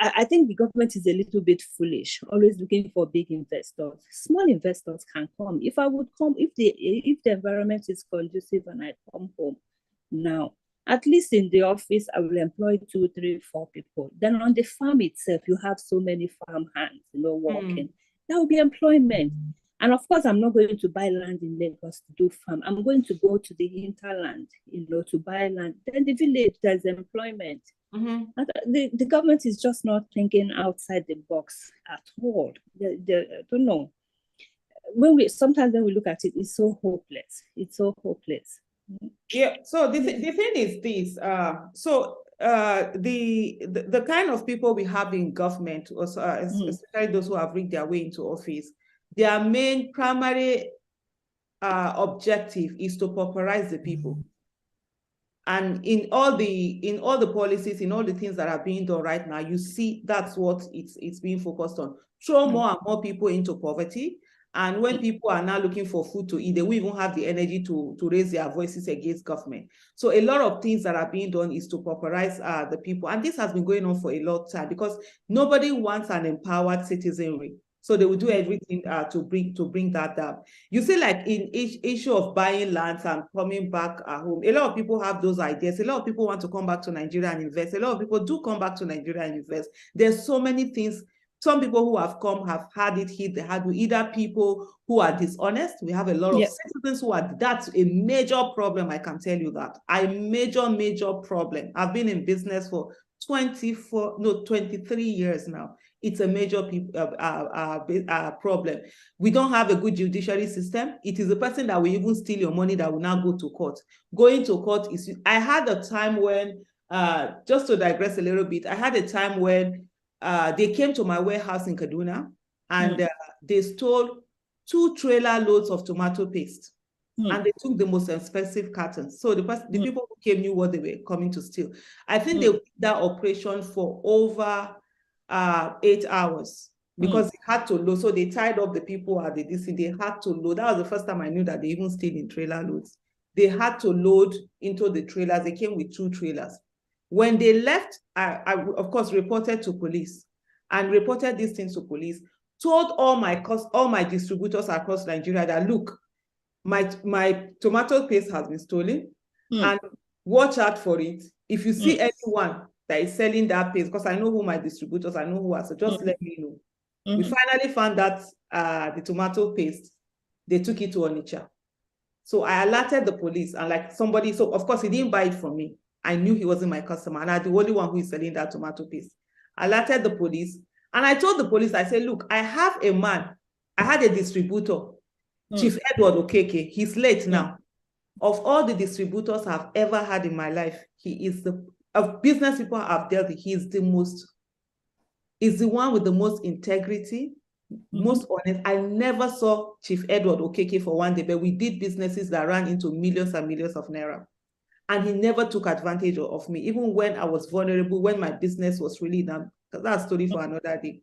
I think the government is a little bit foolish, always looking for big investors. Small investors can come. If I would come, if the environment is conducive and I come home now, at least in the office, I will employ 2, 3, 4 people. Then on the farm itself, you have so many farm hands, working. That will be employment. And of course, I'm not going to buy land in Lagos to do farm. I'm going to go to the hinterland, to buy land. Then the village, there's employment. And the government is just not thinking outside the box at all. I don't know. Sometimes when we look at it, it's so hopeless. It's so hopeless. Yeah. So the thing is this. The kind of people we have in government, also, especially those who have rigged their way into office, their main primary objective is to pauperize the people. And in all the policies, in all the things that are being done right now, you see that's what it's being focused on. Throw more and more people into poverty And when people are now looking for food to eat, they won't even have the energy to raise their voices against government. So a lot of things that are being done is to pauperize the people. And this has been going on for a long time because nobody wants an empowered citizenry. So they will do everything to bring that down. You see, like in each issue of buying lands and coming back home, a lot of people have those ideas. A lot of people want to come back to Nigeria and invest. A lot of people do come back to Nigeria and invest. There's so many things. Some people who have come have had it hit the hard way, either people who are dishonest. We have a lot of citizens who are, that's a major problem, I can tell you that. A major problem. I've been in business for 23 years now. It's a major problem. We don't have a good judiciary system. It is the person that will even steal your money that will now go to court. Going to court is, I had a time when, just to digress a little bit, I had a time when they came to my warehouse in Kaduna and they stole 2 trailer loads of tomato paste. And they took the most expensive cartons. So the people who came knew what they were coming to steal. I think they did that operation for over 8 hours because they had to load. So they tied up the people at the DC. They had to load. That was the first time I knew that they even stayed in trailer loads. They had to load into the trailers. They came with 2 trailers. When they left, I of course reported to police and reported these things to police, told all my distributors across Nigeria that, look, my tomato paste has been stolen and watch out for it. If you see anyone that is selling that paste, because I know who my distributors, I know who are, so just let me know. We finally found that the tomato paste, they took it to Onitsha. So I alerted the police and like somebody, so of course he didn't buy it from me. I knew he wasn't my customer and I'm the only one who is selling that tomato paste. I alerted the police and I told the police, I said, look, I have a man, I had a distributor, Chief Edward Okeke, he's late now. Of all the distributors I've ever had in my life, he is of business people I've dealt with, he's the one with the most integrity, most honest. I never saw Chief Edward Okeke for one day, but we did businesses that ran into millions and millions of naira. And he never took advantage of me, even when I was vulnerable, when my business was really down. That's a story for another day.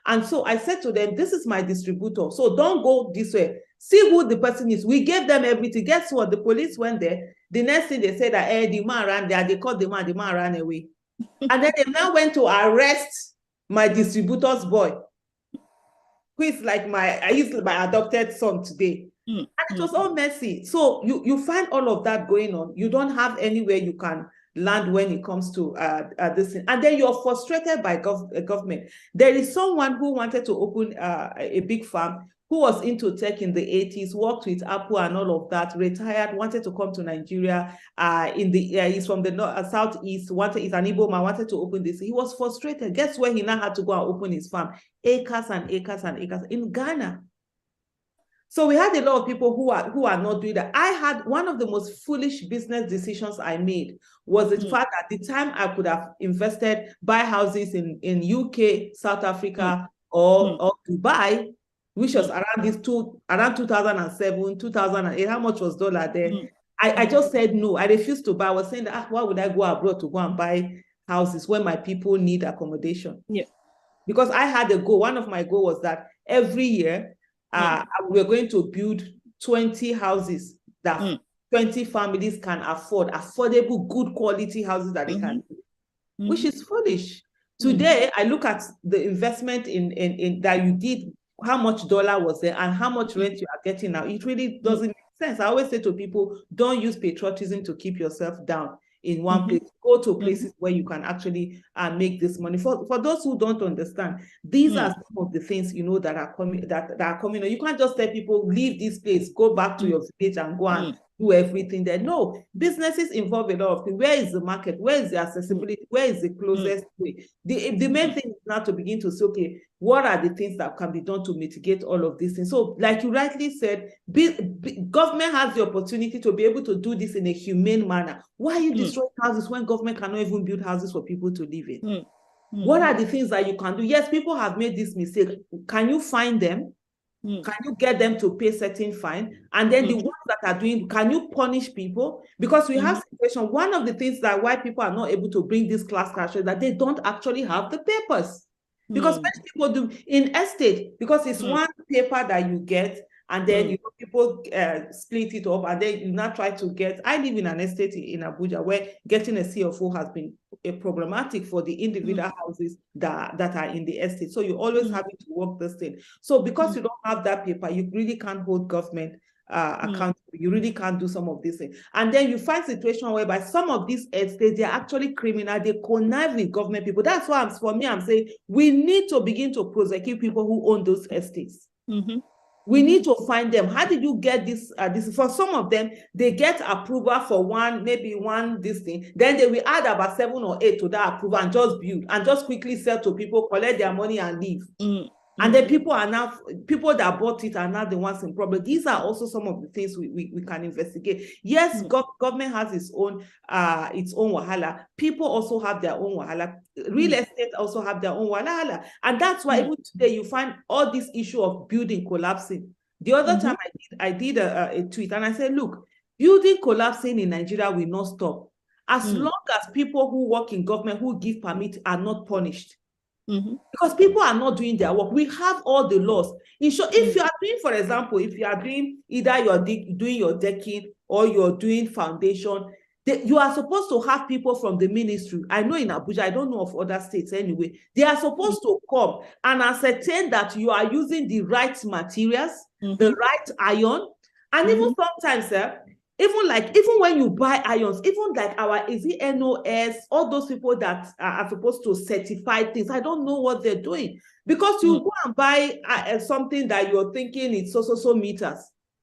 And so I said to them, this is my distributor. So don't go this way. See who the person is. We gave them everything. Guess what? The police went there. The next thing they said that the man ran there. They caught the man ran away. And then they now went to arrest my distributor's boy, who is like he's my adopted son today. And it was all messy. So you find all of that going on. You don't have anywhere you can land when it comes to this thing. And then you're frustrated by government. There is someone who wanted to open a big farm, who was into tech in the 80s, worked with Apple and all of that, retired, wanted to come to Nigeria. He's from the southeast, he's an Igbo man, wanted to open this. He was frustrated. Guess where he now had to go and open his farm? Acres and acres and acres in Ghana. So we had a lot of people who are not doing that. I had one of the most foolish business decisions I made was the fact that at the time I could have invested, buy houses in UK, South Africa, or Dubai, which was around 2007, 2008. How much was dollar there? I just said no. I refused to buy. I was saying that why would I go abroad to go and buy houses when my people need accommodation? Yeah. Because I had a goal. One of my goals was that every year, we're going to build 20 houses that 20 families can afford, affordable, good quality houses that they can do, which is foolish. Today, I look at the investment in that you did, how much dollar was there and how much rent you are getting now. It really doesn't make sense. I always say to people, don't use patriotism to keep yourself down in one place. Go to places where you can actually make this money. For those who don't understand, these are some of the things, you know, that are coming. That are coming. You can't just tell people, leave this place, go back to your village and go and do everything there. No, businesses involve a lot of things. Where is the market? Where is the accessibility? Where is the closest way? The main thing is now to begin to say, okay, what are the things that can be done to mitigate all of these things? So, like you rightly said, government has the opportunity to be able to do this in a humane manner. Why are you destroying houses when government cannot even build houses for people to live in? What are the things that you can do? Yes, people have made this mistake. Can you find them? Can you get them to pay certain fine? And then the ones that are doing, can you punish people? Because we have situation. One of the things that why people are not able to bring this class crash is that they don't actually have the papers. Because many people do in estate, because it's one paper that you get, and then you know, people split it up, and then you now try to get. I live in an estate in Abuja where getting a CFO has been problematic for the individual houses that are in the estate. So you always having to work this thing. So because you don't have that paper, you really can't hold government accountable. You really can't do some of these things. And then you find situation whereby some of these estates, they're actually criminal. They connive with government people. That's why for me, I'm saying we need to begin to prosecute people who own those estates. We need to find them. How did you get this? For some of them, they get approval for maybe one this thing. Then they will add about 7 or 8 to that approval and just build and just quickly sell to people, collect their money and leave. And then people that bought it are now the ones in problem. These are also some of the things we can investigate. Yes, government has its own wahala. People also have their own wahala. Real estate also have their own wahala. And that's why even today you find all this issue of building collapsing. The other time I did a tweet and I said, look, building collapsing in Nigeria will not stop as long as people who work in government who give permit are not punished. Because people are not doing their work. We have all the laws. If you are doing, for example, if you are doing either you're doing your decking or you're doing foundation, you are supposed to have people from the ministry. I know in Abuja, I don't know of other states anyway. They are supposed to come and ascertain that you are using the right materials, the right iron, and even sometimes, even when you buy irons, even like is it NOS, all those people that are supposed to certify things, I don't know what they're doing. Because you go and buy something that you're thinking it's so meters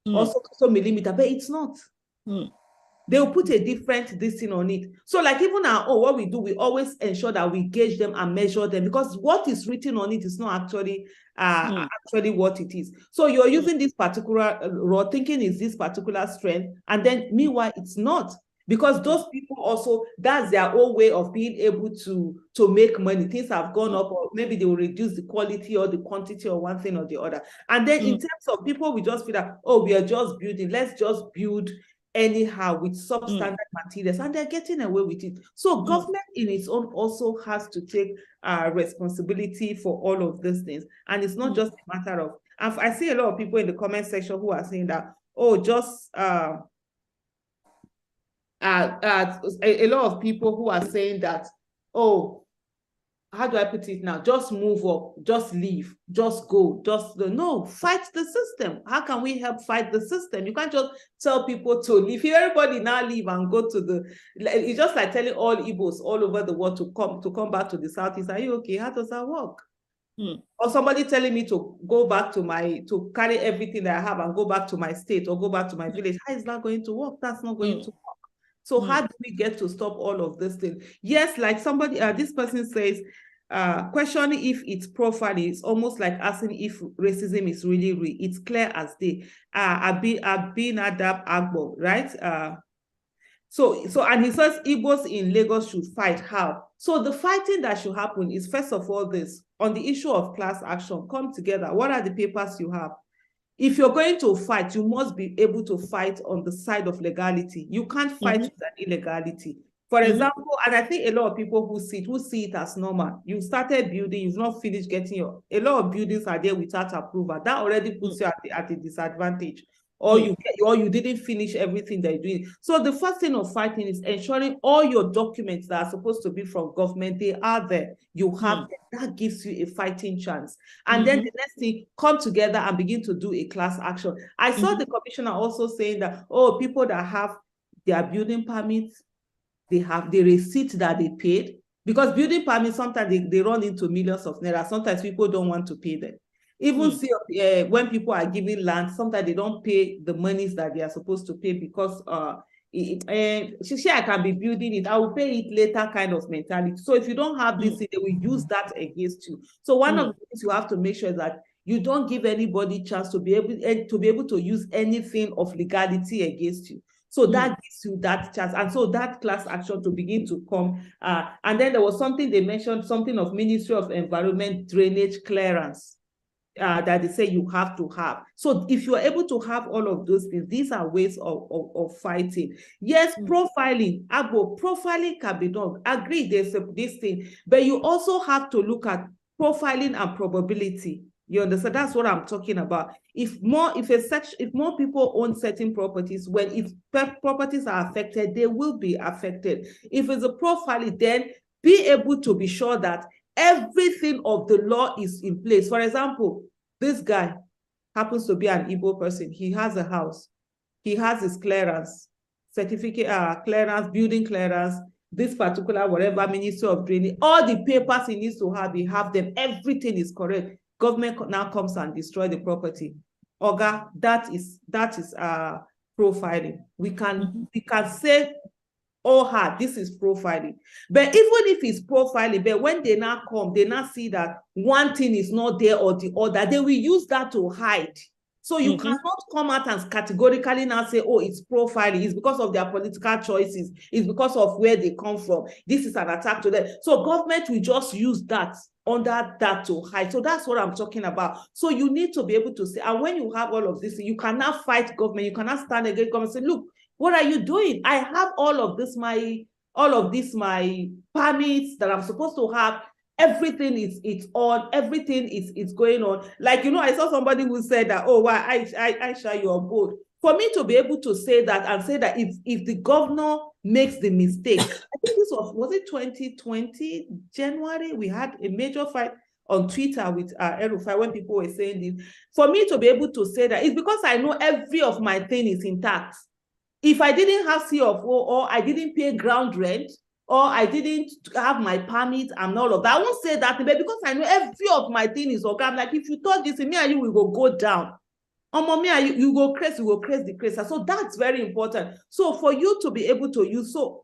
or so millimeter, but it's not. They'll put a different this thing on it. So like even what we do, we always ensure that we gauge them and measure them, because what is written on it is not actually what it is. So you're using this particular rod, thinking is this particular strength, and then meanwhile it's not, because those people also, that's their own way of being able to make money. Things have gone up, or maybe they will reduce the quality or the quantity or one thing or the other. And then in terms of people, we just feel that, oh, we are just building, let's just build anyhow with substandard materials, and they're getting away with it. So government in its own also has to take responsibility for all of these things. And it's not just a matter of, I see a lot of people in the comment section who are saying that, oh, just a lot of people who are saying that, oh, how do I put it now? Just move up, just leave, just go, no, fight the system. How can we help fight the system? You can't just tell people to leave. If everybody now leave and go to it's just like telling all Igbos all over the world to come back to the Southeast. Are you okay? How does that work? Or somebody telling me to go back to carry everything that I have and go back to my state or go back to my village. How is that going to work? That's not going to work. So how do we get to stop all of this thing? Yes, like somebody, this person says, questioning if it's profiling is almost like asking if racism is really real. It's clear as day. Abinadab Agbo, right? And he says Igbos in Lagos should fight. How? So the fighting that should happen is, first of all, this, on the issue of class action, come together. What are the papers you have? If you're going to fight, you must be able to fight on the side of legality. You can't fight with an illegality. For example, and I think a lot of people who see it as normal. You started building, you've not finished getting a lot of buildings are there without approval. That already puts you at a disadvantage. Or you didn't finish everything that you're doing. So the first thing of fighting is ensuring all your documents that are supposed to be from government, they are there. You have them. That gives you a fighting chance. And then the next thing, come together and begin to do a class action. I saw the commissioner also saying that, oh, people that have their building permits, they have the receipt that they paid, because building permits, sometimes they run into millions of naira. Sometimes people don't want to pay them. Even when people are giving land, sometimes they don't pay the monies that they are supposed to pay because I can be building it, I will pay it later kind of mentality. So if you don't have this, they will use that against you. So one of the things you have to make sure is that you don't give anybody chance to be able to use anything of legality against you. So that gives you that chance. And so that class action to begin to come. And then there was something they mentioned, something of Ministry of Environment drainage clearance that they say you have to have. So if you are able to have all of those things, these are ways of fighting. Yes, profiling can be done. Agree, there's this thing. But you also have to look at profiling and probability. You understand? That's what I'm talking about. If more people own certain properties, if properties are affected, they will be affected. If it's a profiling, then be able to be sure that everything of the law is in place. For example, this guy happens to be an Igbo person. He has a house. He has his clearance, certificate, clearance, building clearance, this particular whatever, Ministry of Drainage, all the papers he needs to have, he have them. Everything is correct. Government now comes and destroy the property. Oga, that is profiling. We can say, oh, this is profiling. But even if it's profiling, but when they now come, they now see that one thing is not there or the other, they will use that to hide. So you cannot come out and categorically now say, oh, it's profiling. It's because of their political choices. It's because of where they come from. This is an attack to them. So government will just use that under that to hide. So that's what I'm talking about. So you need to be able to say, and when you have all of this, you cannot fight government. You cannot stand against government and say, look, what are you doing? I have all of this, my permits that I'm supposed to have. Everything is on, everything is going on. Like, I saw somebody who said that, oh, why Aisha, you're bold. For me to be able to say that and say that if the governor makes the mistake, I think this was it 2020, January, we had a major fight on Twitter with El-Rufai when people were saying this. For me to be able to say that, it's because I know every of my thing is intact. If I didn't have CFO or I didn't pay ground rent, or I didn't have my permit and all of that, I won't say that, but because I know every of my thing is okay. I'm like, if you touch this, me and you will go down. Me and you go crazy, the crazy. So that's very important. So for you to be able to use, to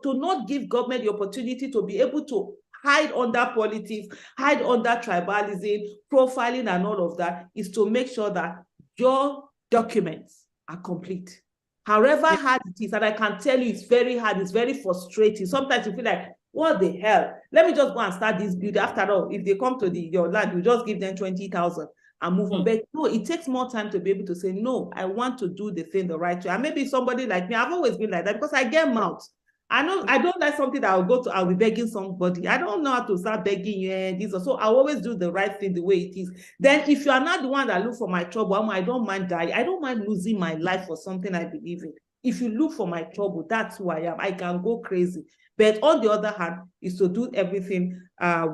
not give government the opportunity to be able to hide under politics, hide under tribalism, profiling and all of that, is to make sure that your documents are complete. However hard it is, and I can tell you it's very hard, it's very frustrating. Sometimes you feel like, what the hell? Let me just go and start this building. After all, if they come to your land, you just give them 20,000 and move on. But no, it takes more time to be able to say, no, I want to do the thing the right way. And maybe somebody like me, I've always been like that because I get mouth. I don't like something that I'll be begging somebody. I don't know how to start begging you and this. So I always do the right thing the way it is. Then if you are not the one that look for my trouble, I don't mind dying. I don't mind losing my life for something I believe in. If you look for my trouble, that's who I am. I can go crazy. But on the other hand, is to do everything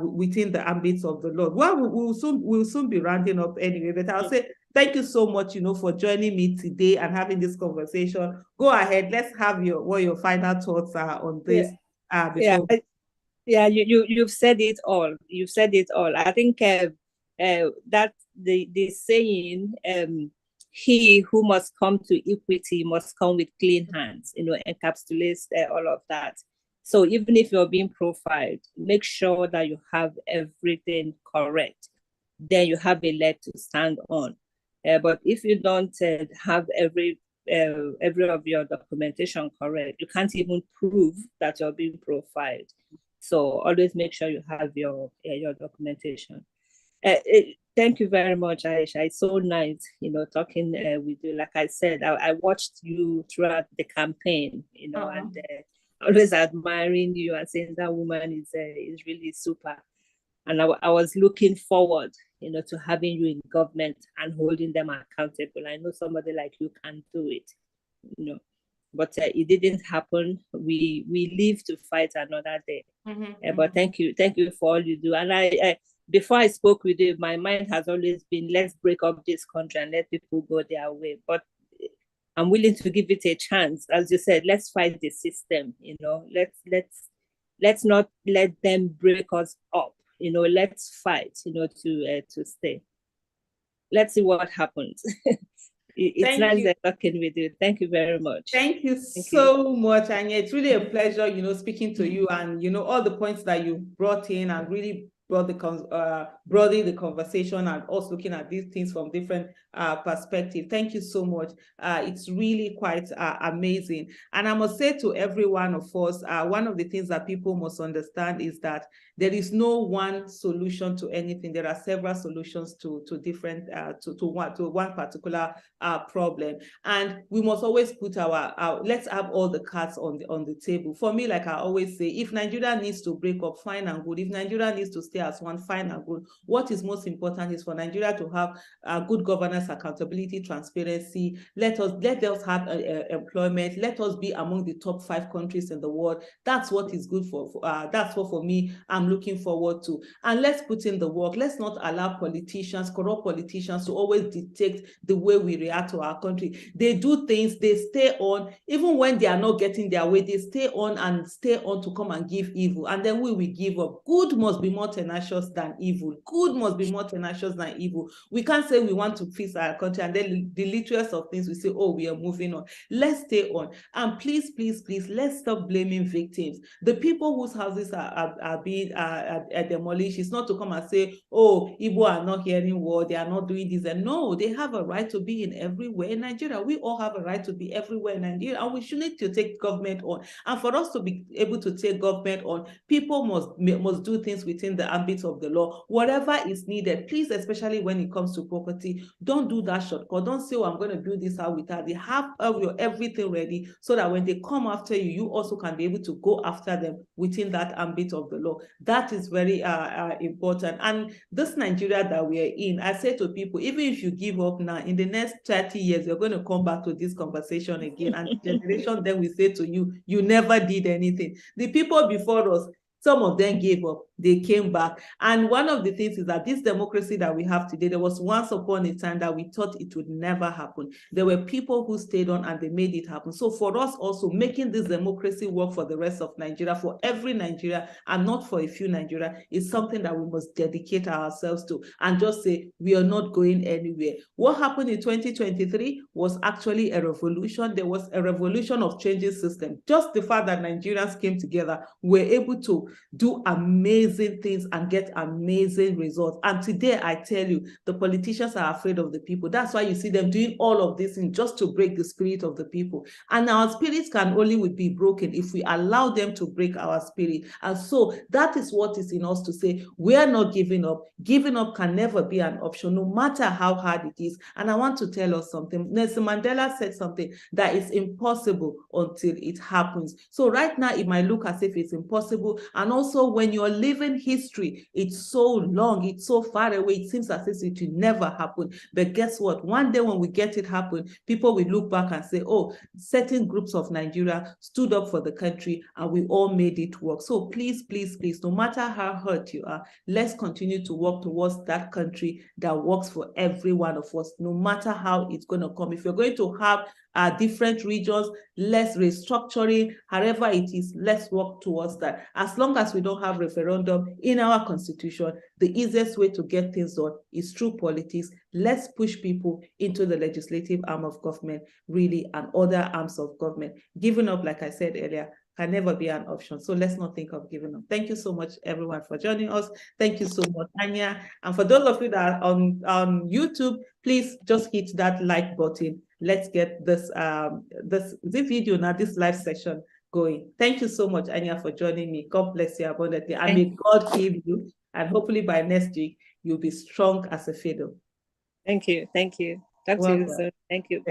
within the ambits of the Lord. Well, we'll soon be rounding up anyway, but I'll say thank you so much, for joining me today and having this conversation. Go ahead, let's have what your final thoughts are on this. You've said it all. You've said it all. I think that the saying, he who must come to equity must come with clean hands, encapsulates all of that. So even if you're being profiled, make sure that you have everything correct. Then you have a leg to stand on. But if you don't have every of your documentation correct, you can't even prove that you're being profiled. So always make sure you have your documentation. Thank you very much, Aisha. It's so nice, talking with you. Like I said, I watched you throughout the campaign, and always admiring you and saying that woman is really super. And I was looking forward, to having you in government and holding them accountable. I know somebody like you can do it, but it didn't happen. We live to fight another day. But thank you for all you do. And I before I spoke with you, my mind has always been, let's break up this country and let people go their way. But I'm willing to give it a chance. As you said, let's fight the system. Let's not let them break us up. Let's fight. To stay. Let's see what happens. It's nice talking with you. Thank you very much. Thank you so much, Anya. It's really a pleasure, speaking to you, and all the points that you brought in and really broadening the conversation and us looking at these things from different perspectives. Thank you so much. It's really quite amazing. And I must say to every one of us, one of the things that people must understand is that there is no one solution to anything. There are several solutions to different to one particular problem, and we must always put our let's have all the cards on the table. For me, like I always say, if Nigeria needs to break up, fine and good. If Nigeria needs to stay as one, fine and good. What is most important is for Nigeria to have good governance, accountability, transparency. Let us have employment. Let us be among the top 5 countries in the world. That's what is good that's what for me I'm looking forward to. And let's put in the work. Let's not allow politicians, corrupt politicians, to always dictate the way we react to our country. They do things, they stay on, even when they are not getting their way, they stay on to come and give evil. And then we will give up. Good must be more tenacious than evil. Good must be more tenacious than evil. We can't say we want to fix our country and then the littlest of things we say, oh, we are moving on. Let's stay on. And please, please, please, let's stop blaming victims. The people whose houses are being demolished, it's not to come and say, oh, Igbo are not hearing word, they are not doing this. And no, they have a right to be in everywhere in Nigeria. We all have a right to be everywhere in Nigeria, and we should need to take government on. And for us to be able to take government on, people must do things within the ambit of the law. Whatever is needed, please, especially when it comes to property, don't do that shortcut. Don't say, oh, I'm going to do this out with that. They have everything ready so that when they come after you, you also can be able to go after them within that ambit of the law. That is very important. And this Nigeria that we are in, I say to people, even if you give up now, in the next 30 years, you're going to come back to this conversation again. And generation then we say to you, you never did anything. The people before us, some of them gave up, they came back. And one of the things is that this democracy that we have today, there was once upon a time that we thought it would never happen. There were people who stayed on and they made it happen. So for us also, making this democracy work for the rest of Nigeria, for every Nigeria and not for a few Nigeria, is something that we must dedicate ourselves to and just say, we are not going anywhere. What happened in 2023 was actually a revolution. There was a revolution of changing system. Just the fact that Nigerians came together, were able to do amazing things and get amazing results. And today, I tell you, the politicians are afraid of the people. That's why you see them doing all of this in just to break the spirit of the people. And our spirits can only be broken if we allow them to break our spirit. And so that is what is in us to say, we are not giving up. Giving up can never be an option, no matter how hard it is. And I want to tell us something. Nelson Mandela said something that is impossible until it happens. So right now, it might look as if it's impossible. And also when you're living history, it's so long, it's so far away, it seems as if it will never happen. But guess what? One day when we get it happen, people will look back and say, oh, certain groups of Nigeria stood up for the country and we all made it work. So please, please, please, no matter how hurt you are, let's continue to work towards that country that works for every one of us, no matter how it's going to come. If you're going to have different regions, less restructuring, however it is, let's work towards that. As long as we don't have referendum in our constitution, the easiest way to get things done is through politics. Let's push people into the legislative arm of government, really, and other arms of government. Giving up, like I said earlier, can never be an option. So let's not think of giving up. Thank you so much, everyone, for joining us. Thank you so much, Anya. And for those of you that are on YouTube, please just hit that like button. Let's get this video now, this live session going. Thank you so much, Anya, for joining me. God bless you abundantly. And may God heal you. And hopefully by next week, you'll be strong as a fiddle. Thank you. Thank you. Talk to you soon. Thank you.